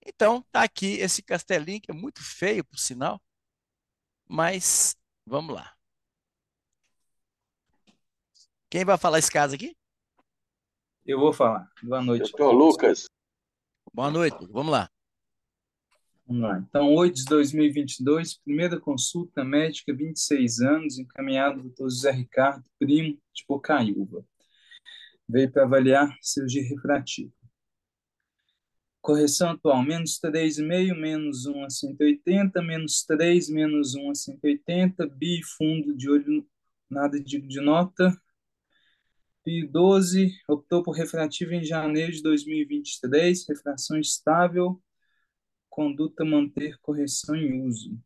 Então, tá aqui esse castelinho, que é muito feio, por sinal, mas vamos lá. Quem vai falar esse caso aqui? Eu vou falar. Boa noite a Doutor todos. Lucas. Boa noite, vamos lá. Vamos lá. Então, 8 de 2022, primeira consulta médica, 26 anos, encaminhado doutor José Ricardo Primo, de Bocaiúva. Veio para avaliar cirurgia refrativa. Correção atual, menos 3,5, menos 1 a 180, menos 3, menos 1 a 180, bifundo de olho, nada de nota. PI 12, optou por refrativo em janeiro de 2023, refração estável, conduta manter correção em uso.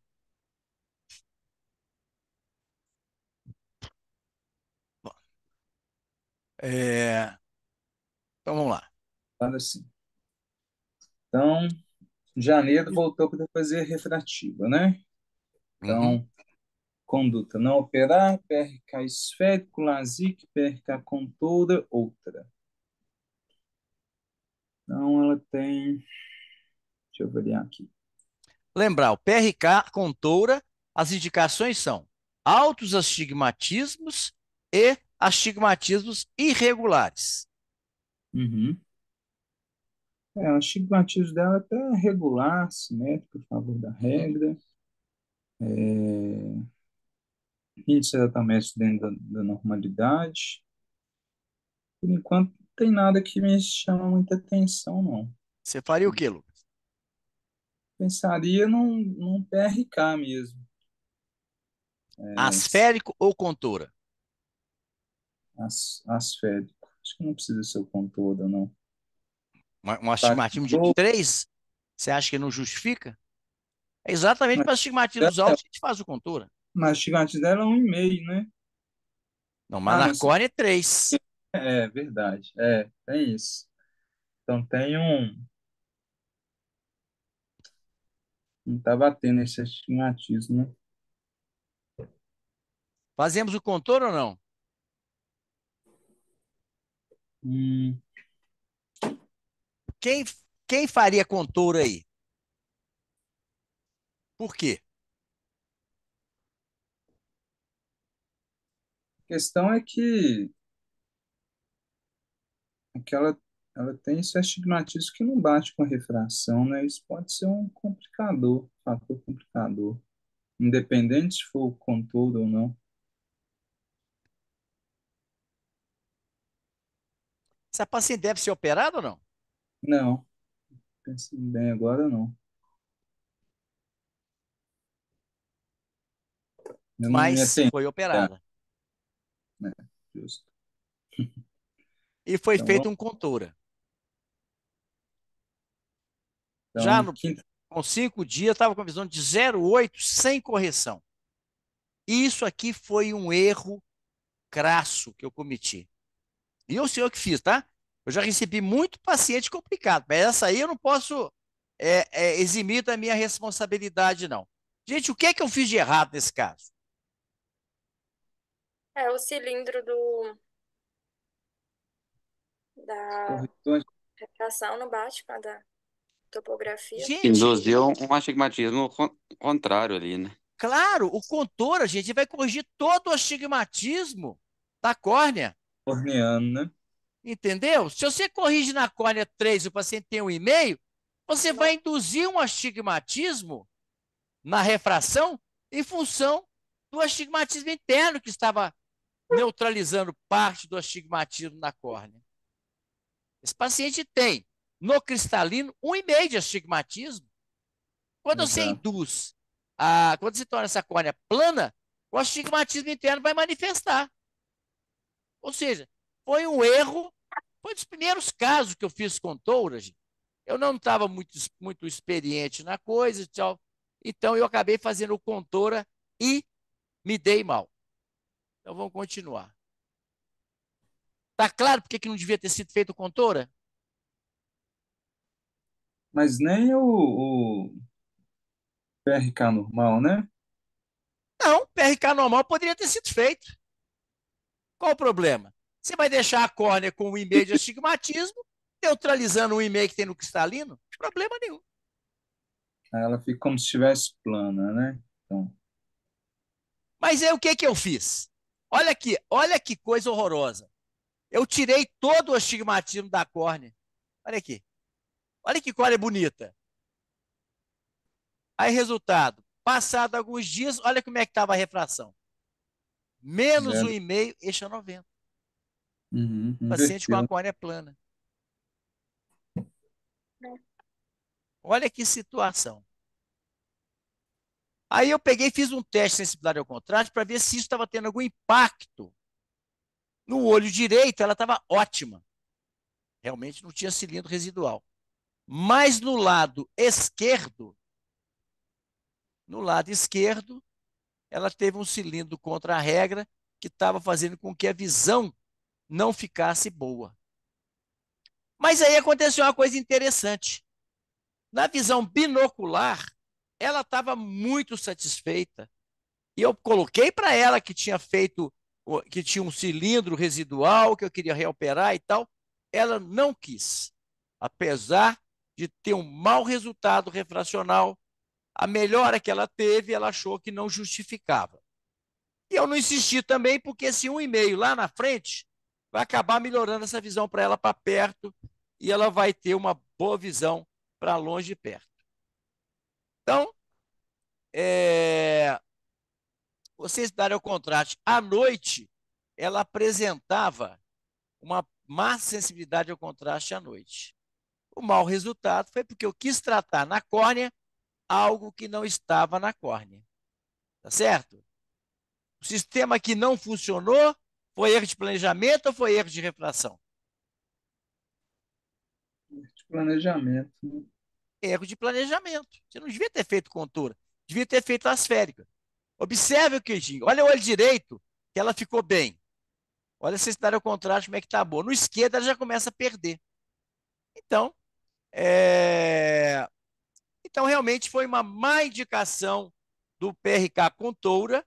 É, então vamos lá. Fala assim. Então, janeiro voltou para fazer refrativa, né? Uhum. Então, conduta não operar, PRK esférico, LASIK, PRK contoura, outra. Então, ela tem. Deixa eu avaliar aqui. Lembrar, o PRK com toura, as indicações são altos astigmatismos e astigmatismos irregulares. Uhum. O astigmatismo dela é até regular, simétrico, a favor da regra. Índice exatamente dentro da normalidade. Por enquanto, não tem nada que me chama muita atenção, não. Você faria o quê, Lucas? Pensaria num PRK mesmo. Asférico ou com toura? Asférico. Acho que não precisa ser o contorno, não. Um astigmatismo de 3, você acha que não justifica? É exatamente para astigmatismos altos que a gente faz o contoura. Mas gigante dela é 1,5, né? Não, mas Ah, na não. córnea é 3. É verdade. Tem isso. Então tem um. Não tá batendo esse astigmatismo, né? Fazemos o contouro ou não? Hum, Quem, quem faria contouro aí? Por quê? a questão é que ela tem esse astigmatismo que não bate com a refração, né? Isso pode ser um complicador. fator complicador. Independente se for com todo ou não. Essa paciente deve ser operada ou não? Não, pensando bem agora, não. Eu não me Mas atendi. foi operada. Né? Justo. E foi Então, feita um contora. Já então quinta. com 5 dias, estava com a visão de 0,8 sem correção. Isso aqui foi um erro crasso que eu cometi. E eu sei o que fiz, tá? Eu já recebi muito paciente complicado, mas essa aí eu não posso eximir da minha responsabilidade, não. Gente, o que é que eu fiz de errado nesse caso? É o cilindro da Corretor refração não bate com a da topografia. Gente, Induziu um astigmatismo contrário ali, né? claro, o contora, gente, vai corrigir todo o astigmatismo da córnea. corneano, né? Entendeu? Se você corrige na córnea 3 e o paciente tem 1,5, você vai induzir um astigmatismo na refração em função do astigmatismo interno que estava neutralizando parte do astigmatismo na córnea. Esse paciente tem, no cristalino, 1,5 de astigmatismo. Quando você Exato. induz, quando você torna essa córnea plana, o astigmatismo interno vai manifestar. Ou seja, foi um erro, foi um dos primeiros casos que eu fiz com touras. Eu não estava muito experiente na coisa e tal, então eu acabei fazendo o contora e me dei mal. Então vamos continuar. Tá claro por que não devia ter sido feito o contora? Mas nem o PRK normal, né? Não, PRK normal poderia ter sido feito. Qual o problema? Você vai deixar a córnea com 1,5 de astigmatismo, neutralizando o 1,5 que tem no cristalino? Problema nenhum. Aí ela fica como se estivesse plana, né? Então, Mas aí o que que eu fiz? Olha aqui, olha que coisa horrorosa. Eu tirei todo o astigmatismo da córnea. Olha aqui. Olha que córnea bonita. Aí, resultado. Passado alguns dias, olha como é que estava a refração. Menos zero. 1,5, eixo a 90. Uhum, Paciente com a inverteu. córnea plana. Olha que situação. Aí eu peguei e fiz um teste de sensibilidade ao contraste para ver se isso estava tendo algum impacto. No olho direito, ela estava ótima. Realmente não tinha cilindro residual. Mas no lado esquerdo, ela teve um cilindro contra a regra que estava fazendo com que a visão não ficasse boa. Mas aí aconteceu uma coisa interessante. Na visão binocular, ela estava muito satisfeita. E eu coloquei para ela que tinha feito, que tinha um cilindro residual, que eu queria reoperar e tal. Ela não quis. Apesar de ter um mau resultado refracional, a melhora que ela teve, ela achou que não justificava. E eu não insisti também, porque esse 1,5 lá na frente vai acabar melhorando essa visão para ela para perto e ela vai ter uma boa visão para longe e perto. Então, vocês darem o contraste. À noite, ela apresentava uma má sensibilidade ao contraste à noite. O mau resultado foi porque eu quis tratar na córnea algo que não estava na córnea. Tá certo? O sistema que não funcionou foi erro de planejamento ou foi erro de refração? De planejamento, né? Erro de planejamento. Você não devia ter feito contura, devia ter feito asférica. Observe o queijinho. Olha o olho direito, que ela ficou bem. Olha se está ao contraste, como é que está boa. No esquerdo, ela já começa a perder. Então, então realmente foi uma má indicação do PRK com toura,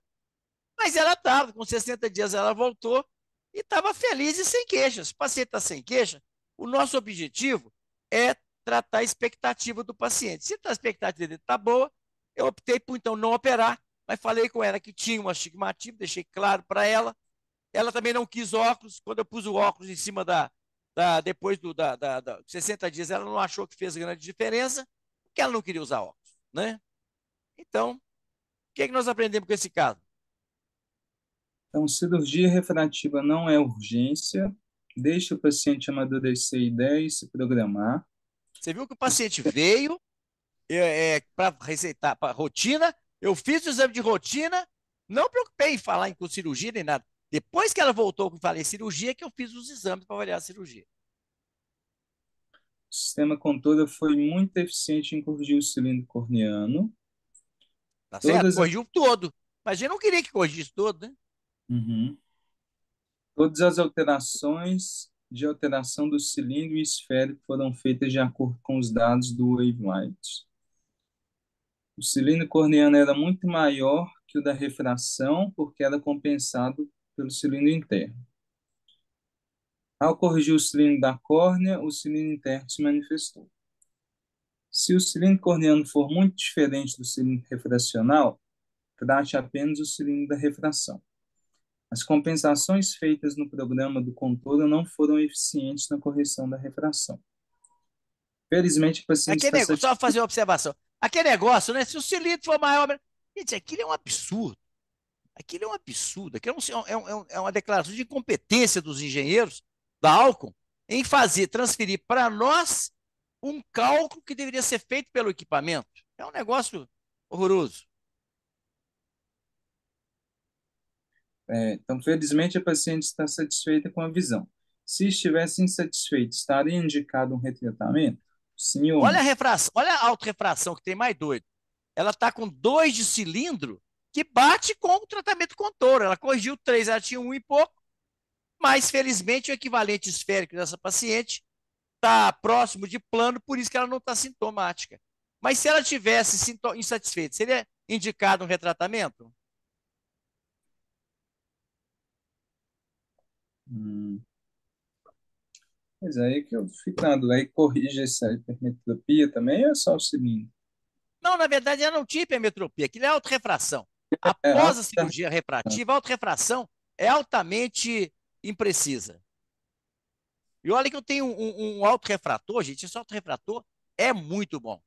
mas ela estava, com 60 dias ela voltou e estava feliz e sem queixas. Se o paciente está sem queixa, o nosso objetivo é tratar a expectativa do paciente. Se a expectativa dele está boa, eu optei por então não operar, mas falei com ela que tinha um astigmatismo, deixei claro para ela. Ela também não quis óculos. Quando eu pus o óculos em cima depois da 60 dias, ela não achou que fez grande diferença, porque ela não queria usar óculos, né? Então, o que é que nós aprendemos com esse caso? Então, cirurgia refrativa não é urgência. Deixe o paciente amadurecer a ideia e se programar. Você viu que o paciente veio para receitar para rotina, eu fiz o exame de rotina, não preocupei em falar com cirurgia nem nada. Depois que ela voltou com falei cirurgia, que eu fiz os exames para avaliar a cirurgia. O sistema contora foi muito eficiente em corrigir o cilindro corneano. Tá certo? Todas as, Corrigiu todo. Mas eu não queria que corrigisse todo, né? Uhum. Todas as alterações de alteração do cilindro e esférico foram feitas de acordo com os dados do Wavelight. O cilindro corneano era muito maior que o da refração, porque era compensado pelo cilindro interno. Ao corrigir o cilindro da córnea, o cilindro interno se manifestou. Se o cilindro corneano for muito diferente do cilindro refracional, trate apenas o cilindro da refração. As compensações feitas no programa do contorno não foram eficientes na correção da refração. Felizmente, o paciente Aquele está negócio, só satisfeito. fazer uma observação. Aquele negócio, né? Se o cilindro for maior. Gente, aquilo é um absurdo. Aquilo é um absurdo. Aquilo é uma declaração de incompetência dos engenheiros da Alcon em transferir para nós um cálculo que deveria ser feito pelo equipamento. É um negócio horroroso. Então, felizmente, a paciente está satisfeita com a visão. Se estivesse insatisfeita, estaria indicado um retratamento? Sim ou Olha a não? refração, olha a autorrefração que tem mais doido. Ela está com 2 de cilindro que bate com o tratamento contorno. Ela corrigiu 3, ela tinha 1 e pouco, mas felizmente o equivalente esférico dessa paciente está próximo de plano, por isso que ela não está sintomática. Mas se ela tivesse insatisfeita, seria indicado um retratamento? Hum. Pois é, aí que eu fico na dúvida. Aí corrige essa hipermetropia também ou é só o cilindro? Não, na verdade, ela não tinha hipermetropia, aquilo é autorrefração. É Após alta a cirurgia refrativa, a autorrefração é altamente imprecisa. E olha que eu tenho um autorrefrator, gente, esse autorrefrator é muito bom.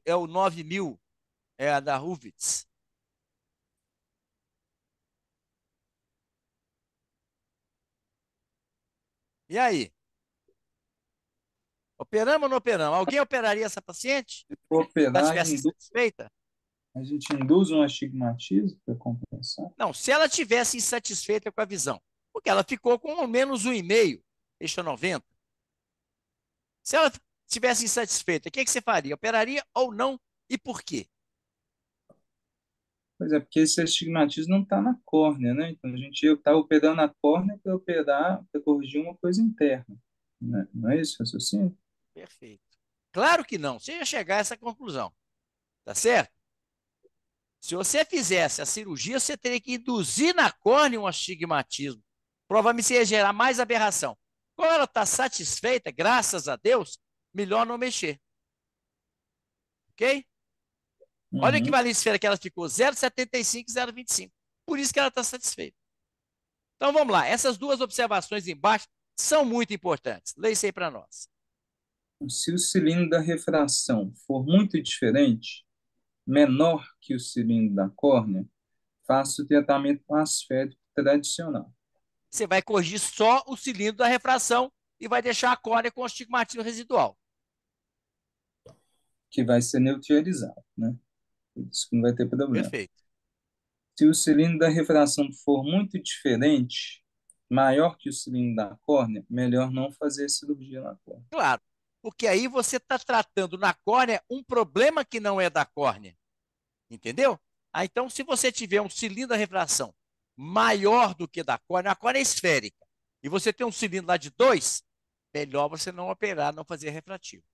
É o 9000, é a da Ruvitz. E aí? Operamos ou não operamos? Alguém operaria essa paciente? Se for Se ela operar, estivesse satisfeita? a gente induz um astigmatismo para compensar? Não, se ela tivesse insatisfeita com a visão, porque ela ficou com ao menos 1,5, eixo 90. Se ela estivesse insatisfeita, o que você faria? Operaria ou não? E por quê? Pois é, porque esse astigmatismo não está na córnea, né? Então a gente está operando a córnea para operar, para corrigir uma coisa interna, né? Não é isso o raciocínio? Perfeito. Claro que não. Você ia chegar a essa conclusão. Tá certo? Se você fizesse a cirurgia, você teria que induzir na córnea um astigmatismo. Provavelmente você ia gerar mais aberração. Como ela está satisfeita, graças a Deus, melhor não mexer. Ok? Olha o Uhum. equivalente esfera que ela ficou, 0,75 e 0,25. Por isso que ela está satisfeita. Então vamos lá. Essas duas observações embaixo são muito importantes. Leia isso aí para nós. Se o cilindro da refração for muito diferente, menor que o cilindro da córnea, faça o tratamento com asférico tradicional, Você vai corrigir só o cilindro da refração e vai deixar a córnea com astigmatismo residual. que vai ser neutralizado, né? Por isso que não vai ter problema. Perfeito. Se o cilindro da refração for muito diferente, maior que o cilindro da córnea, melhor não fazer cirurgia na córnea. Claro, porque aí você está tratando na córnea um problema que não é da córnea. Entendeu? Então, se você tiver um cilindro da refração maior do que da córnea, a córnea é esférica, e você tem um cilindro lá de 2, melhor você não operar, não fazer refrativo.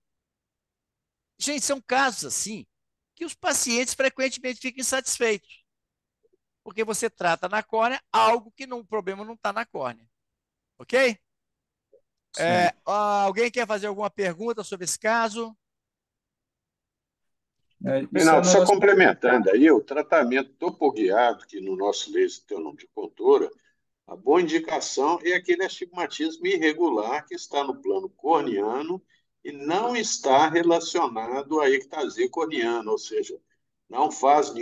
Gente, são casos assim que os pacientes frequentemente ficam insatisfeitos, porque você trata na córnea algo que o problema não está na córnea. Ok? Sim. Alguém quer fazer alguma pergunta sobre esse caso? Isso é um Reinaldo, só negócio. complementando aí, o tratamento topoguiado, que no nosso laser tem o nome de contora, a boa indicação é aquele astigmatismo irregular que está no plano corneano e não está relacionado à ectasia corneana, ou seja, não faz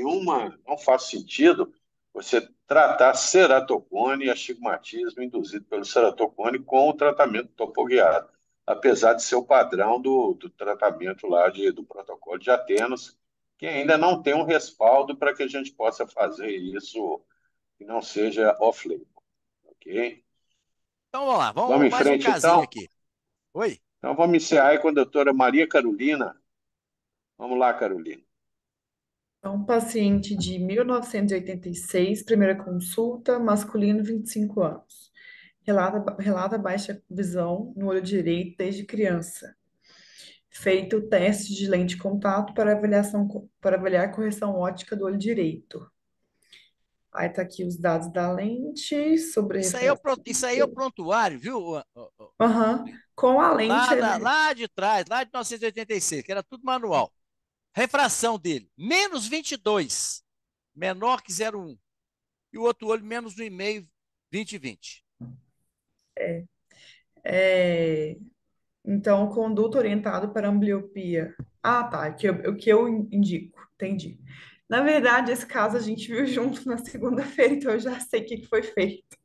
sentido você tratar ceratocone e astigmatismo induzido pelo ceratocone com o tratamento topoguiado, apesar de ser o padrão do tratamento lá do protocolo de Atenas, que ainda não tem um respaldo para que a gente possa fazer isso que não seja off-label, ok? Então vamos lá, Vamos vamos em mais um frente, casinho então? aqui. Oi? Então vamos encerrar aí com a doutora Maria Carolina. Vamos lá, Carolina. Então, paciente de 1986, primeira consulta, masculino, 25 anos. Relata baixa visão no olho direito desde criança. Feito o teste de lente de contato para avaliar a correção óptica do olho direito. Aí tá aqui os dados da lente sobre refração. Isso aí é o prontuário, viu? Aham. Com a lente, Lá de trás, lá de 1986, que era tudo manual. Refração dele, menos 22, menor que 0,1. E o outro olho, menos 1,5, 20/20. é, então, conduta orientado para ambliopia. Ah, tá. O que eu indico. Entendi. Na verdade, esse caso a gente viu junto na segunda-feira, então eu já sei o que foi feito.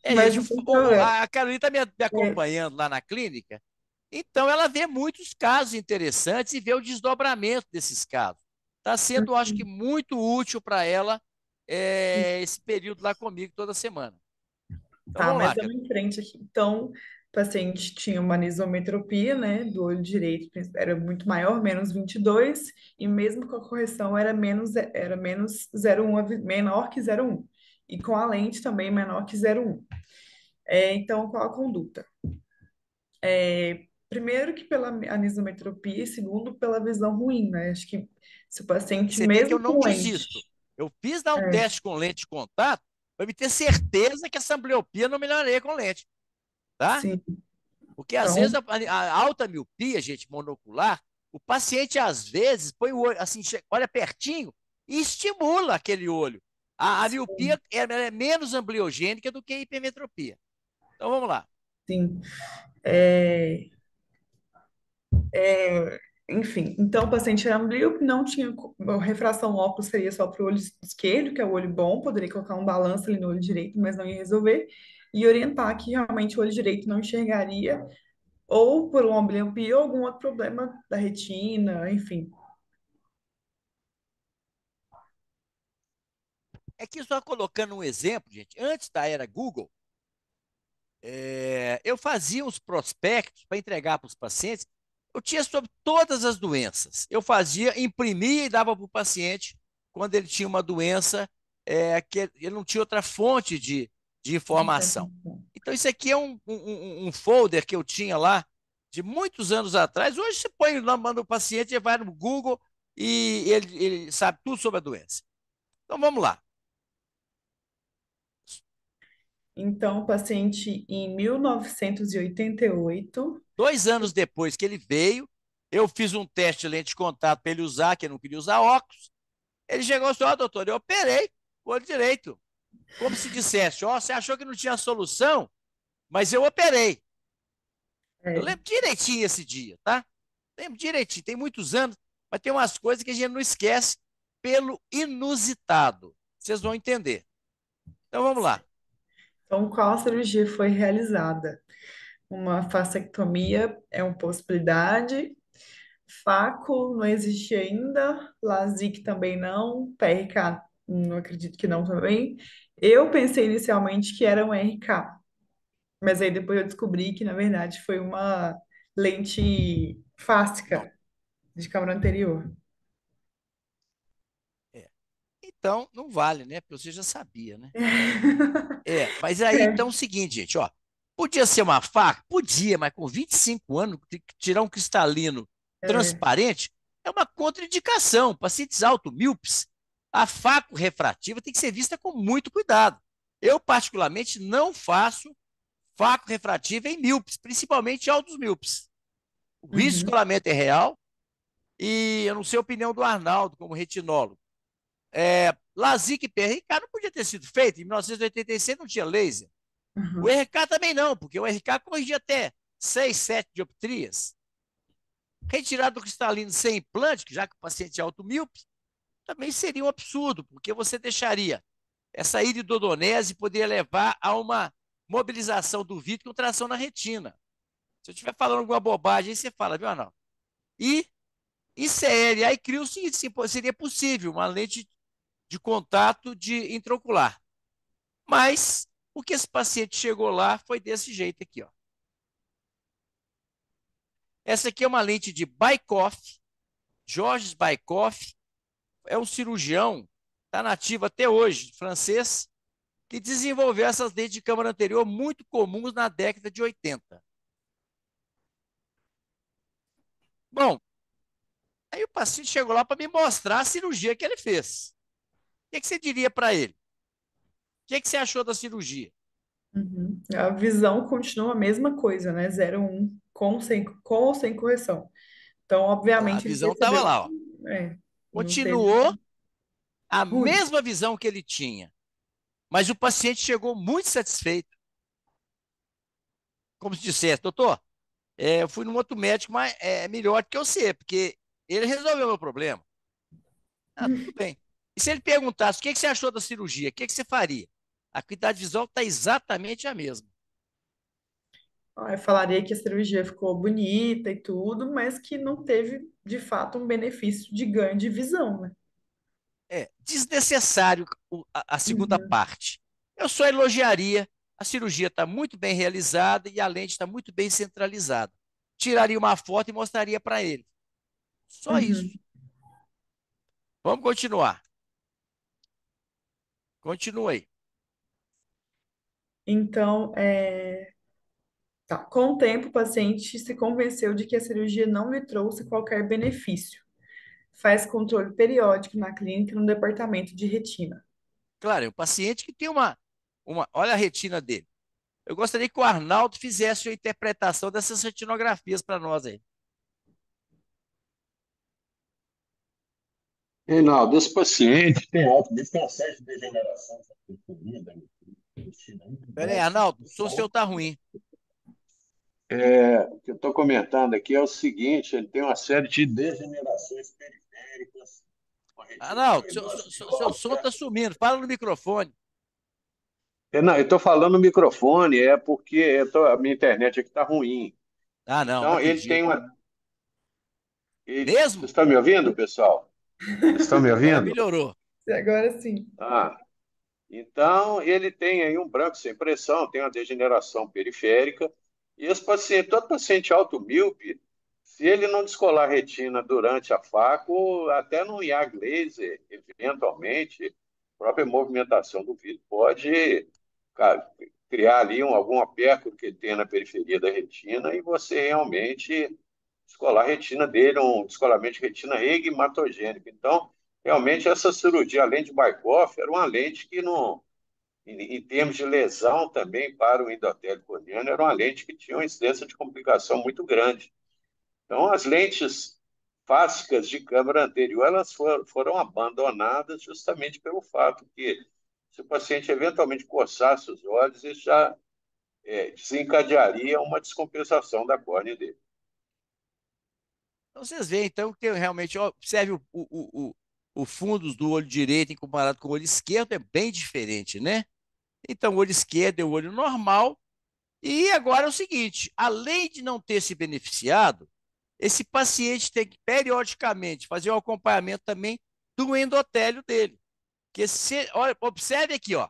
Mas Gente, não tem problema. a Carolina está me É, acompanhando lá na clínica, então ela vê muitos casos interessantes e vê o desdobramento desses casos. Está sendo, acho que, muito útil para ela esse período lá comigo toda semana. Então tá, vamos mas lá, vamos Carolina. em frente aqui. Então, o paciente tinha uma anisometropia, né, do olho direito, era muito maior, menos 22, e mesmo com a correção era menos 0,1, menor que 0,1. E com a lente também menor que 0,1. Então, qual a conduta? Primeiro que pela anisometropia e segundo pela visão ruim, né? Acho que se o paciente, Você vê que eu mesmo não com desisto. lente, Eu fiz dar um é, teste com lente de contato para me ter certeza que essa ambliopia não melhoraria com lente, tá? sim, Porque às vezes então, a alta miopia, gente, monocular, o paciente às vezes põe o olho assim, olha pertinho e estimula aquele olho. A miopia é menos ambliogênica do que a hipermetropia. Então vamos lá. sim. É, enfim, então o paciente era amblíope, não tinha refração óculos, seria só para o olho esquerdo, que é o olho bom, poderia colocar um balanço ali no olho direito, mas não ia resolver, e orientar que realmente o olho direito não enxergaria, ou por uma ambliopia ou algum outro problema da retina, enfim. É que só colocando um exemplo, gente, antes da era Google, eu fazia os prospectos para entregar para os pacientes. Eu tinha sobre todas as doenças. Eu fazia, imprimia e dava para o paciente quando ele tinha uma doença que ele não tinha outra fonte de informação. Então, isso aqui é um folder que eu tinha lá de muitos anos atrás. Hoje você põe o nome do paciente, ele vai no Google e ele sabe tudo sobre a doença. Então, vamos lá. Então, o paciente em 1988, 2 anos depois que ele veio, eu fiz um teste de lente de contato para ele usar, que ele não queria usar óculos. Ele chegou e disse: ó, doutor, eu operei o olho direito. Como se dissesse: ó, você achou que não tinha solução, mas eu operei. Eu é, lembro direitinho esse dia, tá? Lembro direitinho, tem muitos anos, mas tem umas coisas que a gente não esquece pelo inusitado. Vocês vão entender. Então vamos lá. então, qual cirurgia foi realizada? Uma vasectomia é uma possibilidade, Faco não existe ainda, LASIK também não, PRK não acredito que não também. Eu pensei inicialmente que era um RK, mas aí depois eu descobri que na verdade foi uma lente Não. fástica de câmera anterior. É. Então, não vale, né? Porque você já sabia, né? Mas aí então é o seguinte, gente, ó. Podia ser uma faca? Podia, mas com 25 anos, tirar um cristalino É, transparente é uma contraindicação. Pacientes automíopes, a faco refrativa tem que ser vista com muito cuidado. Eu, particularmente, não faço faco refrativa em míopes, principalmente em altos míopes. O risco de uhum, descolamento é real e eu não sei a opinião do Arnaldo como retinólogo. LASIK e PRK não podia ter sido feito. Em 1986 não tinha laser. O uhum. RK também não, porque o RK corrigia até 6, 7 dioptrias. Retirada do cristalino sem implante, já que o paciente é automíope, também seria um absurdo, porque você deixaria essa iridodonese poderia levar a uma mobilização do vítreo com tração na retina. Se eu estiver falando alguma bobagem, aí você fala, viu, Arnaldo? E ICL, aí cria o seguinte, seria possível uma lente de contato de intraocular. Mas o que esse paciente chegou lá foi desse jeito aqui, ó. Essa aqui é uma lente de Baykoff, Georges Baykoff, é um cirurgião, está nativo até hoje, francês, que desenvolveu essas lentes de câmara anterior muito comuns na década de 80. Bom, aí o paciente chegou lá para me mostrar a cirurgia que ele fez. O que você diria para ele? O que você achou da cirurgia? Uhum. A visão continua a mesma coisa, né? 0,1 com ou sem correção. Então, A obviamente, ele visão estava percebeu lá, ó. que não teve Continuou a ruim. mesma visão que ele tinha, mas o paciente chegou muito satisfeito. Como se dissesse, doutor, eu fui num outro médico, mas é melhor do que eu sei, porque ele resolveu o meu problema. Ah, tudo bem. E se ele perguntasse o que você achou da cirurgia, o que você faria? A acuidade visual está exatamente a mesma. Eu falaria que a cirurgia ficou bonita e tudo, mas que não teve, de fato, um benefício de ganho de visão, né? É desnecessário a segunda Uhum, parte. Eu só elogiaria, a cirurgia está muito bem realizada e a lente está muito bem centralizada. Tiraria uma foto e mostraria para ele. Só uhum. isso. Vamos continuar. Continua aí. Então, tá. Com o tempo, o paciente se convenceu de que a cirurgia não lhe trouxe qualquer benefício. Faz controle periódico na clínica no departamento de retina. Claro, é um paciente que tem olha a retina dele. Eu gostaria que o Arnaldo fizesse a interpretação dessas retinografias para nós aí. Reinaldo, esse paciente tem alto, ele tem uma série de degenerações da periferia da retina muito Pera aí, grande. Arnaldo, o seu tá ruim. O que eu estou comentando aqui é o seguinte: ele tem uma série de degenerações periféricas, uma retina Arnaldo, seu som corneóptica. tá sumindo. Fala no microfone. Não, eu estou falando no microfone, é porque a minha internet aqui está ruim. Ah, não Então, ele tem acredito. uma. Vocês Mesmo? estão me ouvindo, pessoal? Vocês estão me Agora ouvindo? melhorou. Agora sim. Ah, então, ele tem aí um branco sem pressão, tem uma degeneração periférica, e esse paciente, todo paciente automíope, se ele não descolar a retina durante a faco, até no IAG laser, eventualmente, a própria movimentação do vidro pode ca- criar ali algum aperto que ele tem na periferia da retina e você realmente descolar a retina dele, um descolamento de retina egmatogênico. Então, realmente, essa cirurgia, além de Wyckoff, era uma lente que, não, em termos de lesão também para o endotélio corneano, era uma lente que tinha uma incidência de complicação muito grande. Então, as lentes fásicas de câmara anterior, elas foram abandonadas justamente pelo fato que, se o paciente eventualmente coçasse os olhos, isso já desencadearia uma descompensação da córnea dele. Então vocês veem, então, que realmente, ó, observe o fundo do olho direito em comparado com o olho esquerdo, é bem diferente, né? Então, o olho esquerdo é o olho normal. E agora é o seguinte: além de não ter se beneficiado, esse paciente tem que periodicamente fazer o acompanhamento também do endotélio dele. Que olha, observe aqui, ó.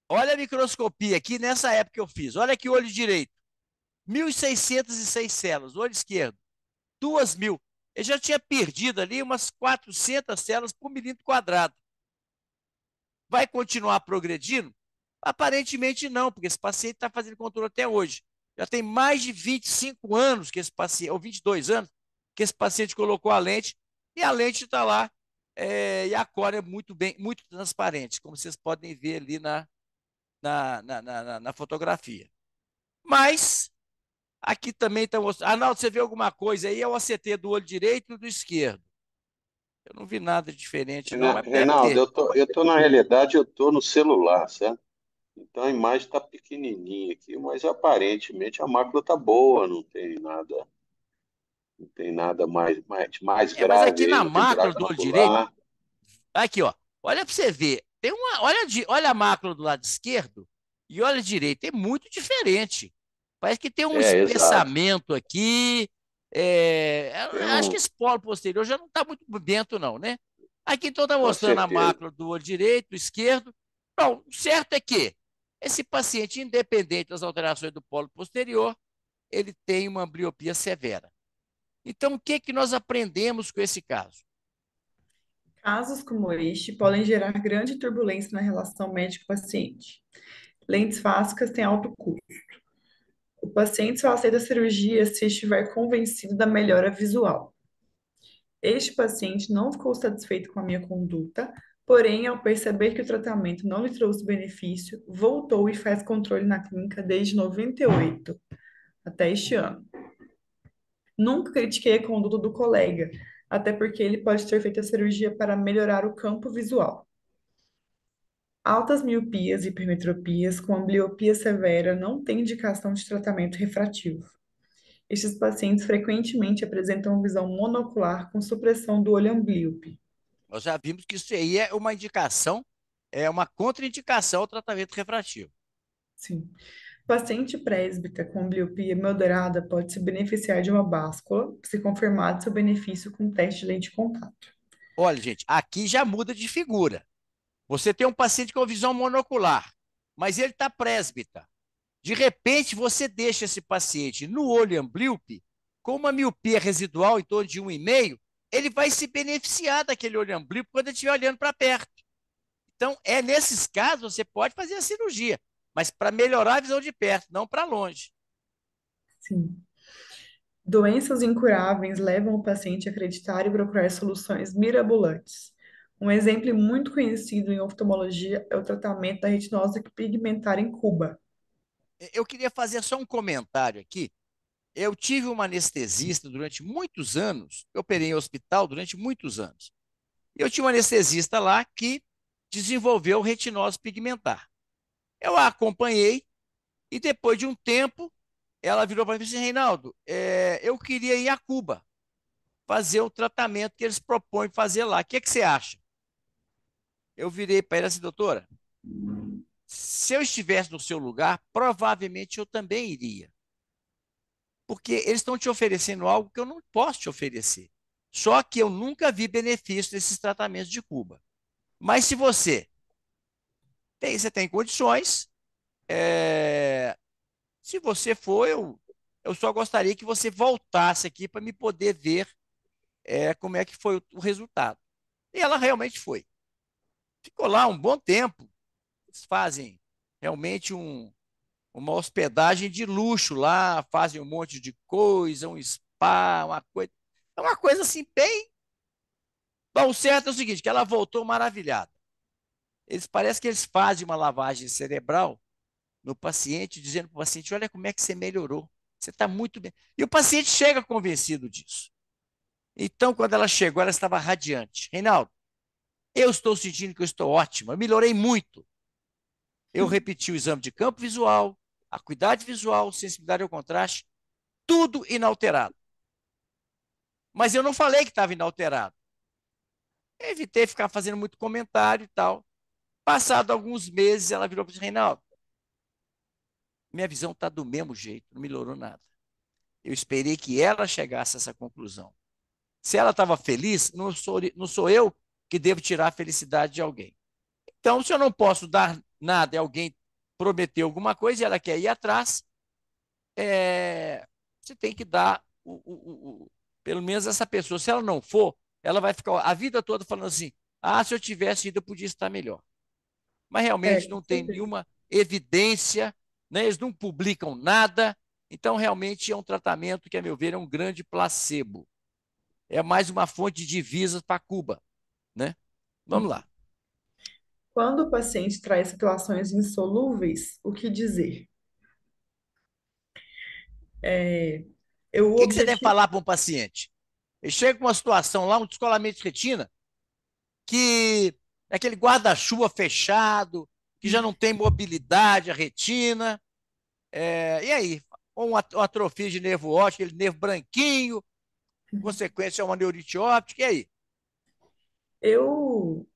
Olha a microscopia aqui nessa época que eu fiz. Olha aqui o olho direito. 1.606 células. O olho esquerdo, 2.000. Ele já tinha perdido ali umas 400 células por milímetro quadrado. Vai continuar progredindo? Aparentemente não, porque esse paciente está fazendo controle até hoje. Já tem mais de 25 anos que esse paciente, ou 22 anos, que esse paciente colocou a lente, e a lente está lá, e a córnea é muito transparente, como vocês podem ver ali na fotografia. Mas, aqui também está mostrando. Arnaldo, você vê alguma coisa aí? É o OCT do olho direito e do esquerdo. Eu não vi nada diferente, não, mas deve Reinaldo, ter. na realidade, eu estou no celular, certo? Então a imagem está pequenininha aqui, mas aparentemente a mácula está boa, não tem nada tem nada mais Mas grave aqui aí na do que mácula do olho direito, intracapular. aqui, ó, olha para você ver, tem olha a mácula do lado esquerdo e olha a direita, é muito diferente. Parece que tem um Exato. espessamento aqui. Tem Acho que um, esse polo posterior já não está muito dentro, não, né? Aqui então está com mostrando a certeza. mácula do olho direito, do esquerdo. Não, o certo é que esse paciente, independente das alterações do polo posterior, ele tem uma ambliopia severa. Então, o que que nós aprendemos com esse caso? Casos como este podem gerar grande turbulência na relação médico-paciente. Lentes fásicas têm alto custo. O paciente só aceita a cirurgia se estiver convencido da melhora visual. Este paciente não ficou satisfeito com a minha conduta, porém, ao perceber que o tratamento não lhe trouxe benefício, voltou e faz controle na clínica desde 98 até este ano. Nunca critiquei a conduta do colega, até porque ele pode ter feito a cirurgia para melhorar o campo visual. Altas miopias e hipermetropias com ambliopia severa não têm indicação de tratamento refrativo. Estes pacientes frequentemente apresentam visão monocular com supressão do olho amblíope. Nós já vimos que isso aí é uma indicação, é uma contraindicação ao tratamento refrativo. Sim. Paciente presbítero com ambliopia moderada pode se beneficiar de uma báscula, se confirmado seu benefício com teste de lente de contato. Olha, gente, aqui já muda de figura. Você tem um paciente com visão monocular, mas ele está presbítero. De repente, você deixa esse paciente no olho amblíope, com uma miopia residual em torno de 1,5, ele vai se beneficiar daquele olho amblíope quando ele estiver olhando para perto. Então, nesses casos, você pode fazer a cirurgia, mas para melhorar a visão de perto, não para longe. Sim. Doenças incuráveis levam o paciente a acreditar e procurar soluções mirabolantes. Um exemplo muito conhecido em oftalmologia é o tratamento da retinose pigmentar em Cuba. Eu queria fazer só um comentário aqui. Eu tive uma anestesista durante muitos anos, eu operei em hospital durante muitos anos. Eu tinha um anestesista lá que desenvolveu retinose pigmentar. Eu a acompanhei e depois de um tempo, ela virou para mim e disse, Reinaldo, eu queria ir a Cuba fazer o tratamento que eles propõem fazer lá. O que você acha? Eu virei para ela assim, doutora, se eu estivesse no seu lugar, provavelmente eu também iria. Porque eles estão te oferecendo algo que eu não posso te oferecer. Só que eu nunca vi benefício desses tratamentos de Cuba. Mas se você tem condições, se você for, eu só gostaria que você voltasse aqui para me poder ver como é que foi o resultado. E ela realmente foi. Ficou lá um bom tempo. Eles fazem realmente uma hospedagem de luxo lá, fazem um monte de coisa, um spa, uma coisa. É uma coisa assim, bem. Bom, o certo é o seguinte: que ela voltou maravilhada. Parece que eles fazem uma lavagem cerebral no paciente, dizendo para o paciente: olha como é que você melhorou. Você está muito bem. E o paciente chega convencido disso. Então, quando ela chegou, ela estava radiante. Reinaldo, eu estou sentindo que eu estou ótima, eu melhorei muito. Eu repeti o exame de campo visual, acuidade visual, sensibilidade ao contraste, tudo inalterado. Mas eu não falei que estava inalterado. Eu evitei ficar fazendo muito comentário e tal. Passado alguns meses, ela virou para mim, Reinaldo, minha visão está do mesmo jeito, não melhorou nada. Eu esperei que ela chegasse a essa conclusão. Se ela estava feliz, não sou eu que devo tirar a felicidade de alguém. Então, se eu não posso dar nada e alguém prometeu alguma coisa e ela quer ir atrás, você tem que dar pelo menos essa pessoa. Se ela não for, ela vai ficar a vida toda falando assim: ah, se eu tivesse ido, eu podia estar melhor. Mas realmente Com não tem certeza. nenhuma evidência, né? Eles não publicam nada. Então, realmente é um tratamento que, a meu ver, é um grande placebo. É mais uma fonte de divisas para Cuba, né? Vamos lá. Quando o paciente traz situações insolúveis, o que dizer? É, O o que você deve objetivo. falar para um paciente? Ele chega com uma situação lá, um descolamento de retina, que é aquele guarda-chuva fechado, que já não tem mobilidade, a retina. E aí? Ou uma atrofia de nervo óptico, aquele nervo branquinho. consequência é uma neurite óptica, e aí? Eu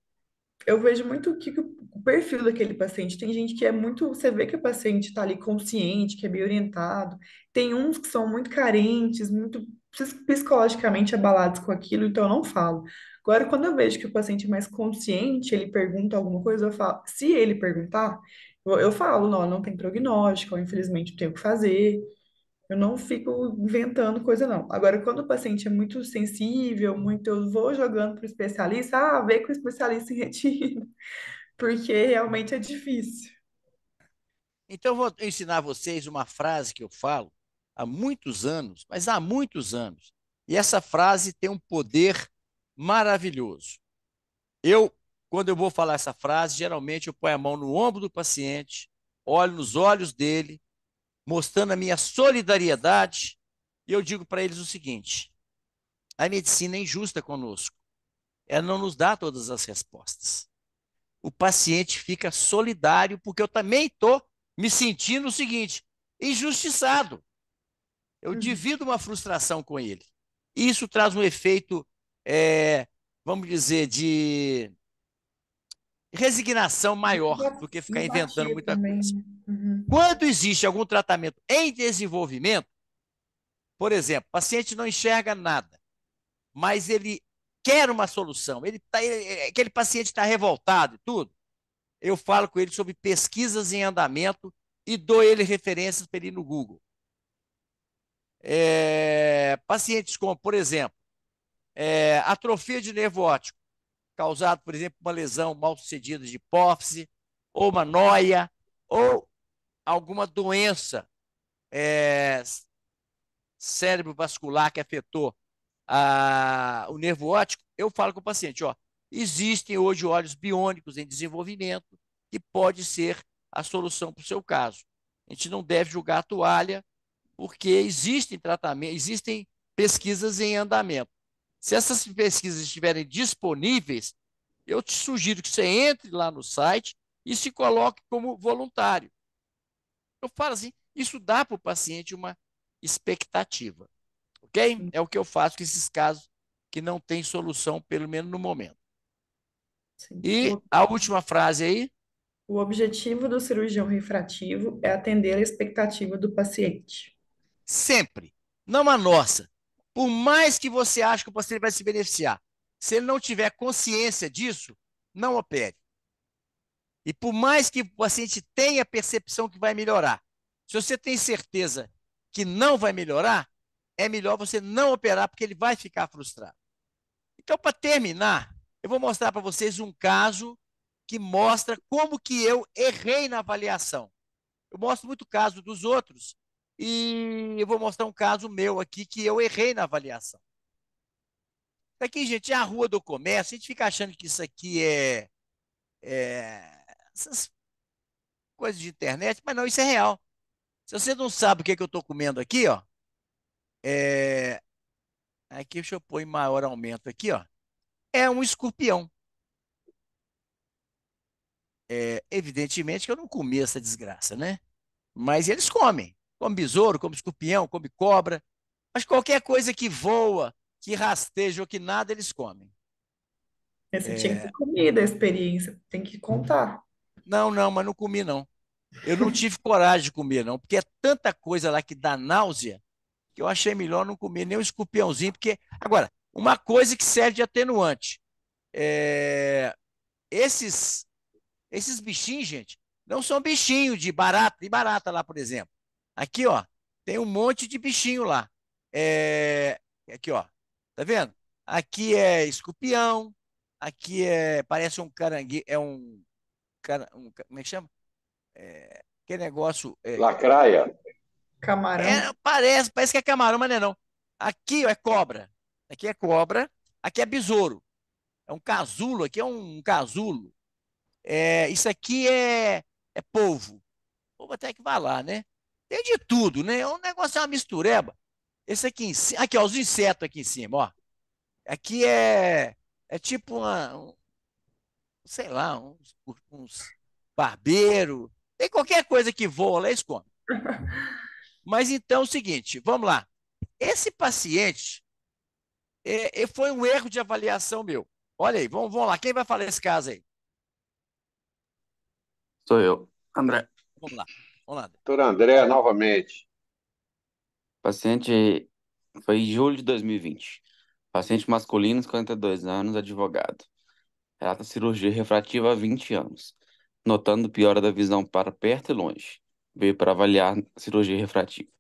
eu vejo muito o perfil daquele paciente. Tem gente que é muito, você vê que o paciente está ali consciente, que é bem orientado. Tem uns que são muito carentes, muito psicologicamente abalados com aquilo, então eu não falo. Agora, quando eu vejo que o paciente é mais consciente, ele pergunta alguma coisa, eu falo. Se ele perguntar, eu falo, não, não tem prognóstico, ou, infelizmente não tenho o que fazer. Eu não fico inventando coisa, não. Agora, quando o paciente é muito sensível, muito, eu vou jogando para o especialista, vê com o especialista em retina, porque realmente é difícil. Então, eu vou ensinar vocês uma frase que eu falo há muitos anos, mas há muitos anos. E essa frase tem um poder maravilhoso. Quando eu vou falar essa frase, geralmente eu ponho a mão no ombro do paciente, olho nos olhos dele, mostrando a minha solidariedade, e eu digo para eles o seguinte: a medicina é injusta conosco. Ela não nos dá todas as respostas. O paciente fica solidário, porque eu também estou me sentindo o seguinte, injustiçado. Eu Uhum. divido uma frustração com ele. Isso traz um efeito, vamos dizer, de resignação maior do que ficar inventando Empatia muita também, coisa. né? Uhum. Quando existe algum tratamento em desenvolvimento, por exemplo, o paciente não enxerga nada, mas ele quer uma solução, aquele paciente está revoltado e tudo, eu falo com ele sobre pesquisas em andamento e dou ele referências para ele ir no Google. Pacientes como, por exemplo, atrofia de nervo óptico, causado, por exemplo, uma lesão mal sucedida de hipófise, ou uma noia, ou alguma doença cérebrovascular que afetou o nervo óptico, eu falo com o paciente, ó, existem hoje olhos biônicos em desenvolvimento que pode ser a solução para o seu caso. A gente não deve julgar a toalha, porque existem tratamentos, existem pesquisas em andamento. Se essas pesquisas estiverem disponíveis, eu te sugiro que você entre lá no site e se coloque como voluntário. Eu falo assim, isso dá para o paciente uma expectativa, ok? Sim, É o que eu faço com esses casos que não tem solução, pelo menos no momento. sim. E a última frase aí, O objetivo do cirurgião refrativo é atender a expectativa do paciente. sempre, não a nossa. Por mais que você ache que o paciente vai se beneficiar, se ele não tiver consciência disso, não opere. E por mais que o paciente tenha a percepção que vai melhorar, se você tem certeza que não vai melhorar, é melhor você não operar, porque ele vai ficar frustrado. Então, para terminar, eu vou mostrar para vocês um caso que mostra como que eu errei na avaliação. Eu mostro muito caso dos outros e eu vou mostrar um caso meu aqui que eu errei na avaliação. Isso aqui, gente, é a Rua do Comércio. A gente fica achando que isso aqui essas coisas de internet, mas não, isso é real. Se você não sabe o que, é que eu estou comendo aqui, ó, é... aqui deixa eu pôr em maior aumento aqui, ó, é um escorpião. Evidentemente que eu não comi essa desgraça, né? Mas eles comem. Come besouro, come escorpião, come cobra. Mas qualquer coisa que voa, que rasteja ou que nada, eles comem. Você tinha que ter comido a experiência, tem que contar. Não, não, mas não comi, não. Eu não tive coragem de comer, não, porque é tanta coisa lá que dá náusea que eu achei melhor não comer nem um escorpiãozinho, porque. Agora, uma coisa que serve de atenuante. É, esses, esses bichinhos, gente, não são bichinhos de barata lá, por exemplo. Aqui, ó, tem um monte de bichinho lá. Aqui, ó, tá vendo? Aqui é escorpião, aqui parece um caranguejo, como é que chama? Que negócio, Lacraia. Camarão. parece que é camarão, mas não é não. Aqui, ó, é cobra. Aqui é cobra, aqui é besouro. É um casulo, aqui é um casulo. Isso aqui é polvo. Polvo até que vai lá, né? Tem de tudo, né? O negócio é uma mistureba. Esse aqui em cima, aqui, ó, os insetos aqui em cima, ó. Aqui é tipo sei lá, uns barbeiro. Tem qualquer coisa que voa lá, eles comem. Mas então é o seguinte, vamos lá. Esse paciente, Foi um erro de avaliação meu. Olha aí, vamos lá. Quem vai falar esse caso aí? Sou eu, André. Vamos lá. Vamos lá. Doutor André, novamente. Paciente foi em julho de 2020. Paciente masculino, 52 anos, advogado. Relata cirurgia refrativa há 20 anos, notando piora da visão para perto e longe. Veio para avaliar cirurgia refrativa.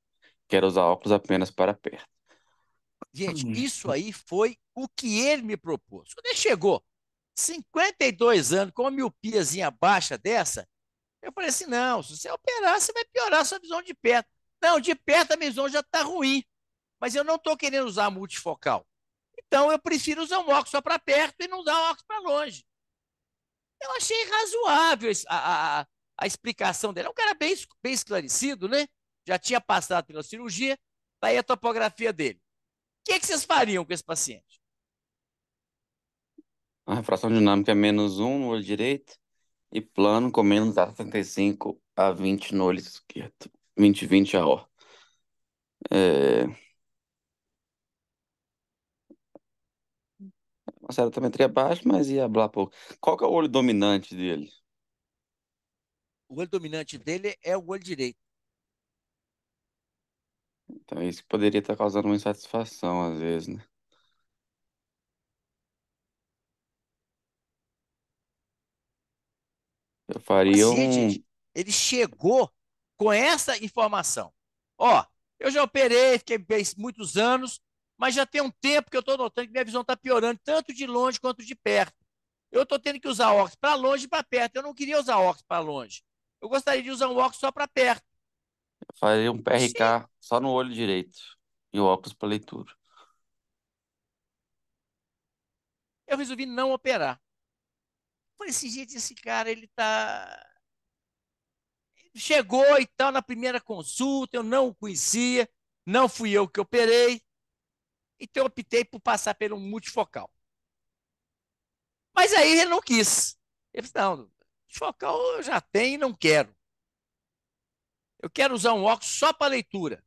Quero usar óculos apenas para perto. Gente, isso aí foi o que ele me propôs. Quando ele chegou, 52 anos, com uma miopiazinha baixa dessa, eu falei assim: não, se você operar, você vai piorar a sua visão de perto. Não, de perto a minha visão já está ruim, mas eu não estou querendo usar multifocal. Então eu prefiro usar um óculos só para perto e não usar um óculos para longe. Eu achei razoável a explicação dele. É um cara bem esclarecido, né? Já tinha passado pela cirurgia, tá aí a topografia dele. O que vocês fariam com esse paciente? A refração dinâmica é -1 no olho direito e plano com menos 75 a 20 no olho esquerdo. 20 a ó. É, uma ceratometria baixa, mas ia hablar pouco. Qual que é o olho dominante dele? O olho dominante dele é o olho direito. Então, isso poderia estar causando uma insatisfação, às vezes, né? Eu O faria paciente, um. gente, ele chegou com essa informação. Ó, eu já operei, fiquei bem muitos anos, mas já tem um tempo que eu estou notando que minha visão está piorando, tanto de longe quanto de perto. Eu estou tendo que usar óculos para longe e para perto. Eu não queria usar óculos para longe. Eu gostaria de usar um óculos só para perto. Eu faria um Achei. PRK só no olho direito e o óculos para leitura. Eu resolvi não operar. Falei assim, gente, esse cara, ele tá. Chegou e tal na primeira consulta, eu não o conhecia, não fui eu que operei, então eu optei por passar pelo multifocal. Mas aí ele não quis. Ele disse, não, multifocal eu já tenho e não quero. Eu quero usar um óculos só para leitura.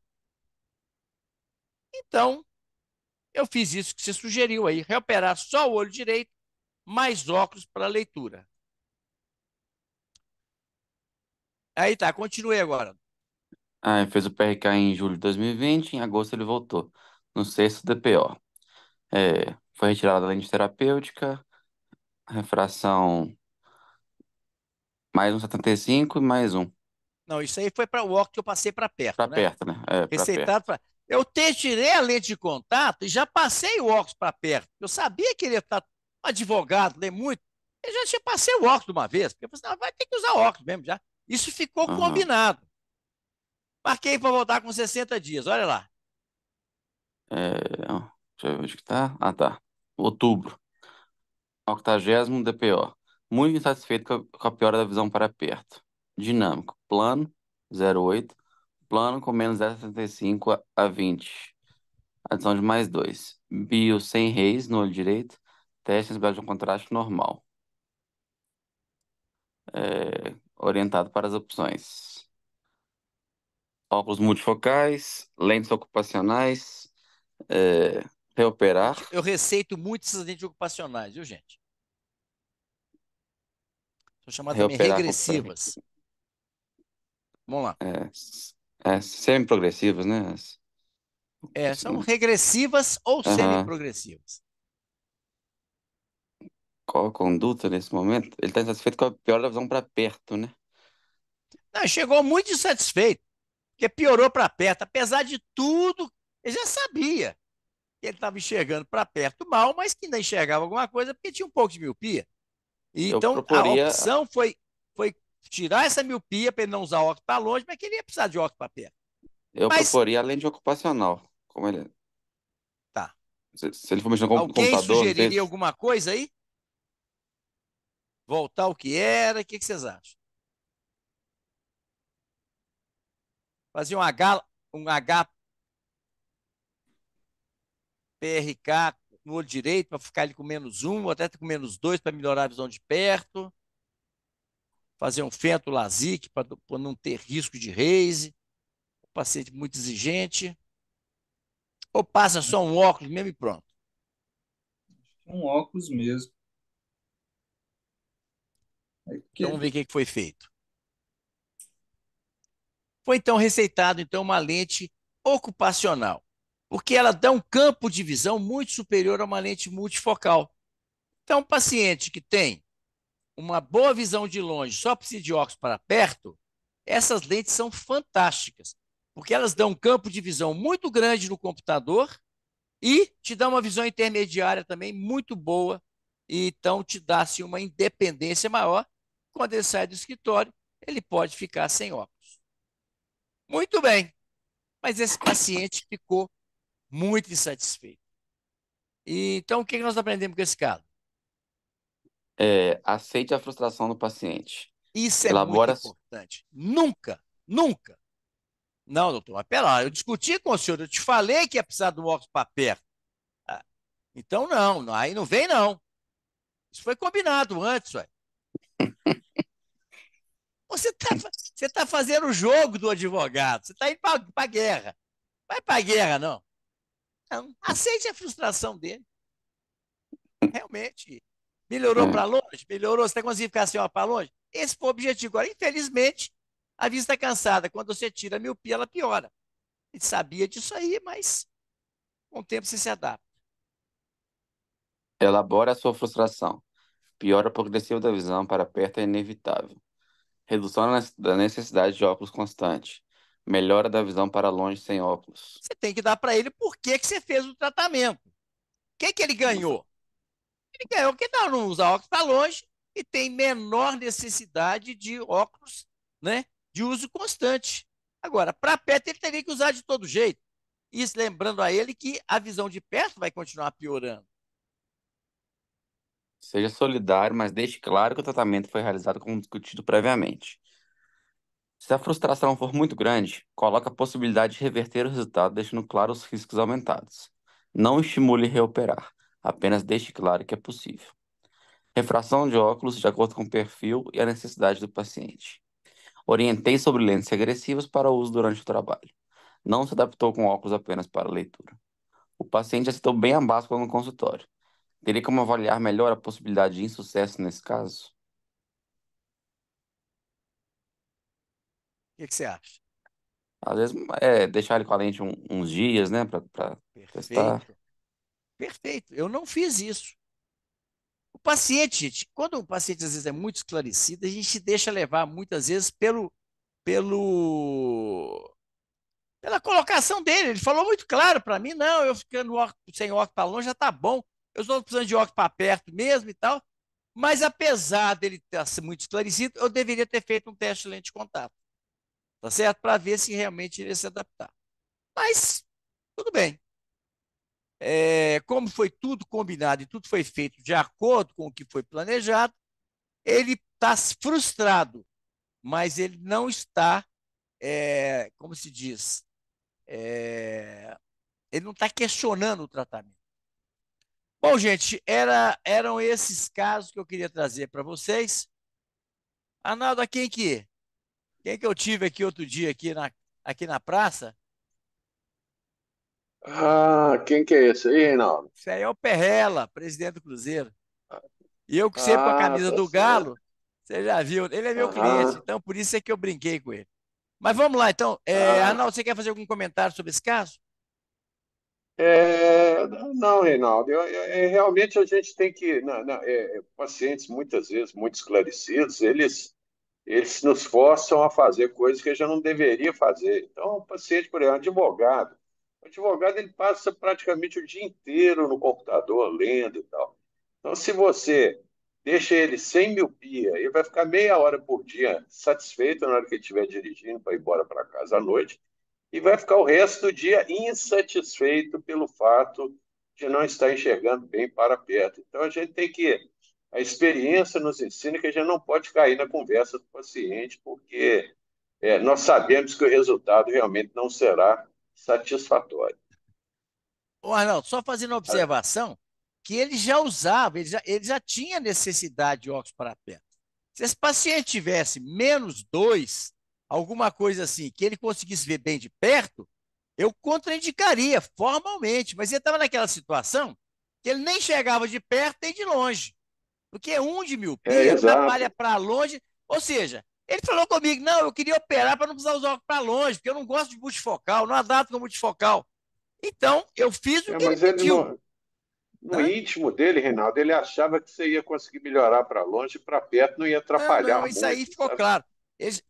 Então, eu fiz isso que você sugeriu aí, reoperar só o olho direito, mais óculos para leitura. Aí tá, continuei agora. Ah, ele fez o PRK em julho de 2020, em agosto ele voltou, no sexto DPO. Foi retirada da lente terapêutica, refração mais um 75 e mais um. Não, isso aí foi para o óculos que eu passei para Para perto, né? perto, né? É, para perto. Receitado para. Eu tirei a lente de contato e já passei o óculos para perto. Eu sabia que ele ia estar advogado, lê muito. Eu já tinha passei o óculos de uma vez, porque eu falei, não, vai ter que usar óculos mesmo já. Isso ficou Aham. combinado. Marquei para voltar com 60 dias, olha lá. Ó, deixa eu ver onde que tá. Ah, tá. Outubro, 80º DPO. Muito insatisfeito com a piora da visão para perto. Dinâmico. Plano, 0,8. Plano com menos 0,75 a 20. Adição de mais 2. Bio sem rays no olho direito. Teste de contraste normal. Orientado para as opções. Óculos multifocais, lentes ocupacionais, reoperar, Gente, eu receito muito essas lentes ocupacionais, viu, gente? São chamadas também reoperar com regressivas. Vamos lá. semi-progressivos, né? São regressivas ou Aham. semiprogressivas. Qual a conduta nesse momento? Ele está insatisfeito com a pior da visão para perto, né? Não, chegou muito insatisfeito, porque piorou para perto. Apesar de tudo, ele já sabia que ele estava enxergando para perto mal, mas que ainda enxergava alguma coisa porque tinha um pouco de miopia. E, Eu então, a proporia, opção foi tirar essa miopia para ele não usar óculos para longe, mas que ele ia precisar de óculos para perto. eu Mas, proporia a lente ocupacional. Como ele, tá. se ele for mexer no Alguém computador, não sei sugeriria se alguma coisa aí? Voltar ao que era? O que vocês acham? Fazer um HPRK no olho direito para ficar ele com -1, ou até com -2 para melhorar a visão de perto. Fazer um fento LASIK para não ter risco de raise. Paciente muito exigente. Ou passa só um óculos mesmo e pronto. com óculos mesmo. Então, vamos ver o que foi feito. Foi, então, receitado uma lente ocupacional, porque ela dá um campo de visão muito superior a uma lente multifocal. Então, um paciente que tem uma boa visão de longe, só precisa de óculos para perto, essas lentes são fantásticas, porque elas dão um campo de visão muito grande no computador e te dão uma visão intermediária também muito boa, e então te dá assim, uma independência maior. Quando ele sai do escritório, ele pode ficar sem óculos. Muito bem, mas esse paciente ficou muito insatisfeito. E, então, o que nós aprendemos com esse caso? Aceite a frustração do paciente. Isso é muito importante. Nunca, nunca. Não, doutor, mas pera lá, eu discuti com o senhor, eu te falei que ia precisar do óculos para perto. Ah, então, não, aí não vem, não. Isso foi combinado antes, ué. Você tá fazendo o jogo do advogado, você está indo para a guerra. Vai para a guerra, não. Não, aceite a frustração dele. Realmente. Melhorou para longe? Melhorou. Você está conseguindo ficar assim para longe? Esse foi o objetivo. Agora, infelizmente, a vista cansada, quando você tira a miopia, ela piora. A gente sabia disso aí, mas com o tempo você se adapta. Elabore a sua frustração. Piora progressiva da visão para perto é inevitável. Redução da necessidade de óculos constante. Melhora da visão para longe sem óculos. Você tem que dar para ele por que você fez o tratamento. O que ele ganhou? Ele ganhou que não usa óculos para longe e tem menor necessidade de óculos, né, de uso constante. Agora, para perto ele teria que usar de todo jeito. Isso lembrando a ele que a visão de perto vai continuar piorando. Seja solidário, mas deixe claro que o tratamento foi realizado como discutido previamente. Se a frustração for muito grande, coloque a possibilidade de reverter o resultado, deixando claro os riscos aumentados. Não estimule reoperar, apenas deixe claro que é possível. Refração de óculos de acordo com o perfil e a necessidade do paciente. Orientei sobre lentes regressivas para uso durante o trabalho. Não se adaptou com óculos apenas para leitura. O paciente aceitou bem a báscula no consultório. Teria como avaliar melhor a possibilidade de insucesso nesse caso? O que você acha? Às vezes, deixar ele com a lente uns dias, né, para testar. Perfeito. Perfeito. Eu não fiz isso. O paciente, gente, quando o paciente às vezes é muito esclarecido, a gente deixa levar muitas vezes pela colocação dele. Ele falou muito claro para mim, não, eu ficando sem óculos para longe já tá bom. Eu estou precisando de óculos para perto mesmo e tal. Mas apesar dele estar muito esclarecido, eu deveria ter feito um teste de lente de contato. Tá certo? Para ver se realmente ele ia se adaptar. Mas, tudo bem. Como foi tudo combinado e tudo foi feito de acordo com o que foi planejado, ele está frustrado, mas ele não está, como se diz, ele não está questionando o tratamento. Bom, gente, eram esses casos que eu queria trazer para vocês. Arnaldo, quem que eu tive aqui outro dia aqui na praça? Quem que é esse aí, Reinaldo? Isso aí é o Perrella, presidente do Cruzeiro. E eu que sempre com a camisa Tá do certo. Galo, você já viu, ele é meu cliente, Aham. então por isso é que eu brinquei com ele. Mas vamos lá, então. Ah, Arnaldo, você quer fazer algum comentário sobre esse caso? não, Reinaldo, realmente a gente tem que. Não, não, pacientes, muitas vezes, muito esclarecidos, eles nos forçam a fazer coisas que a gente não deveria fazer. Então, o paciente, por exemplo, o advogado ele passa praticamente o dia inteiro no computador lendo e tal. Então, se você deixa ele sem miopia, ele vai ficar meia hora por dia satisfeito na hora que ele estiver dirigindo para ir embora para casa à noite e vai ficar o resto do dia insatisfeito pelo fato de não estar enxergando bem para perto. Então, a gente tem que. A experiência nos ensina que a gente não pode cair na conversa do paciente, porque nós sabemos que o resultado realmente não será satisfatório. Ô, Arnaldo, só fazendo uma observação, que ele já usava, ele já tinha necessidade de óculos para perto. Se esse paciente tivesse -2, alguma coisa assim, que ele conseguisse ver bem de perto, eu contraindicaria formalmente, mas ele estava naquela situação que ele nem chegava de perto nem de longe. Porque um de É, miopia atrapalha exato. para longe. Ou seja, ele falou comigo, não, eu queria operar para não precisar usar óculos para longe, porque eu não gosto de multifocal, não adapto com multifocal. Então, eu fiz o É, que ele mas ele pediu. no Né? íntimo dele, Reinaldo, ele achava que você ia conseguir melhorar para longe e para perto não ia Não, não, atrapalhar isso aí muito, ficou sabe? claro.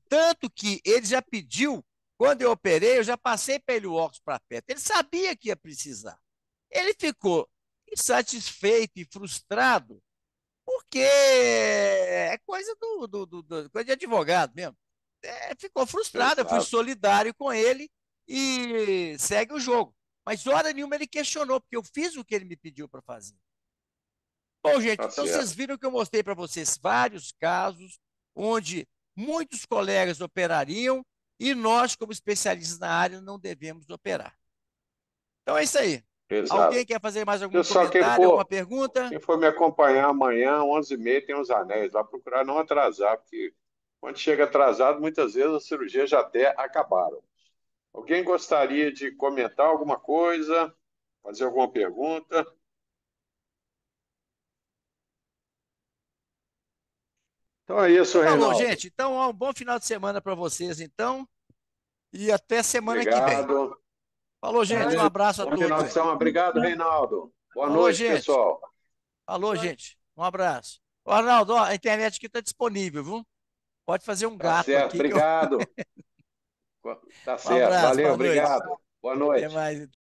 Tanto que ele já pediu, quando eu operei, eu já passei para ele o óculos para perto. Ele sabia que ia precisar. Ele ficou insatisfeito e frustrado, porque é coisa coisa de advogado mesmo. Ficou frustrado, eu fui Exato. solidário com ele e segue o jogo. Mas hora nenhuma ele questionou, porque eu fiz o que ele me pediu para fazer. Bom, gente, Tá então vocês certo. viram que eu mostrei para vocês vários casos onde muitos colegas operariam e nós, como especialistas na área, não devemos operar. Então é isso aí. Exato. Alguém quer fazer mais algum Pessoal, comentário, alguma pergunta? quem for me acompanhar amanhã, 11h30, tem os anéis lá, procurar não atrasar, porque quando chega atrasado, muitas vezes as cirurgias já até acabaram. Alguém gostaria de comentar alguma coisa? Fazer alguma pergunta? Então é isso, Então falou, Reinaldo. gente. Então, ó, um bom final de semana para vocês, então, e até semana que vem. Obrigado. Falou, gente. Um Valeu. abraço a Bom todos final de aí. semana. Obrigado, Reinaldo. Boa Falou, noite, gente. pessoal. Falou, gente. Um abraço. Ô, Arnaldo, ó, a internet aqui está disponível, viu? Pode fazer um Tá gato certo, aqui que eu. obrigado. Tá Um certo. abraço, Valeu, boa noite. obrigado. Boa Até noite. mais.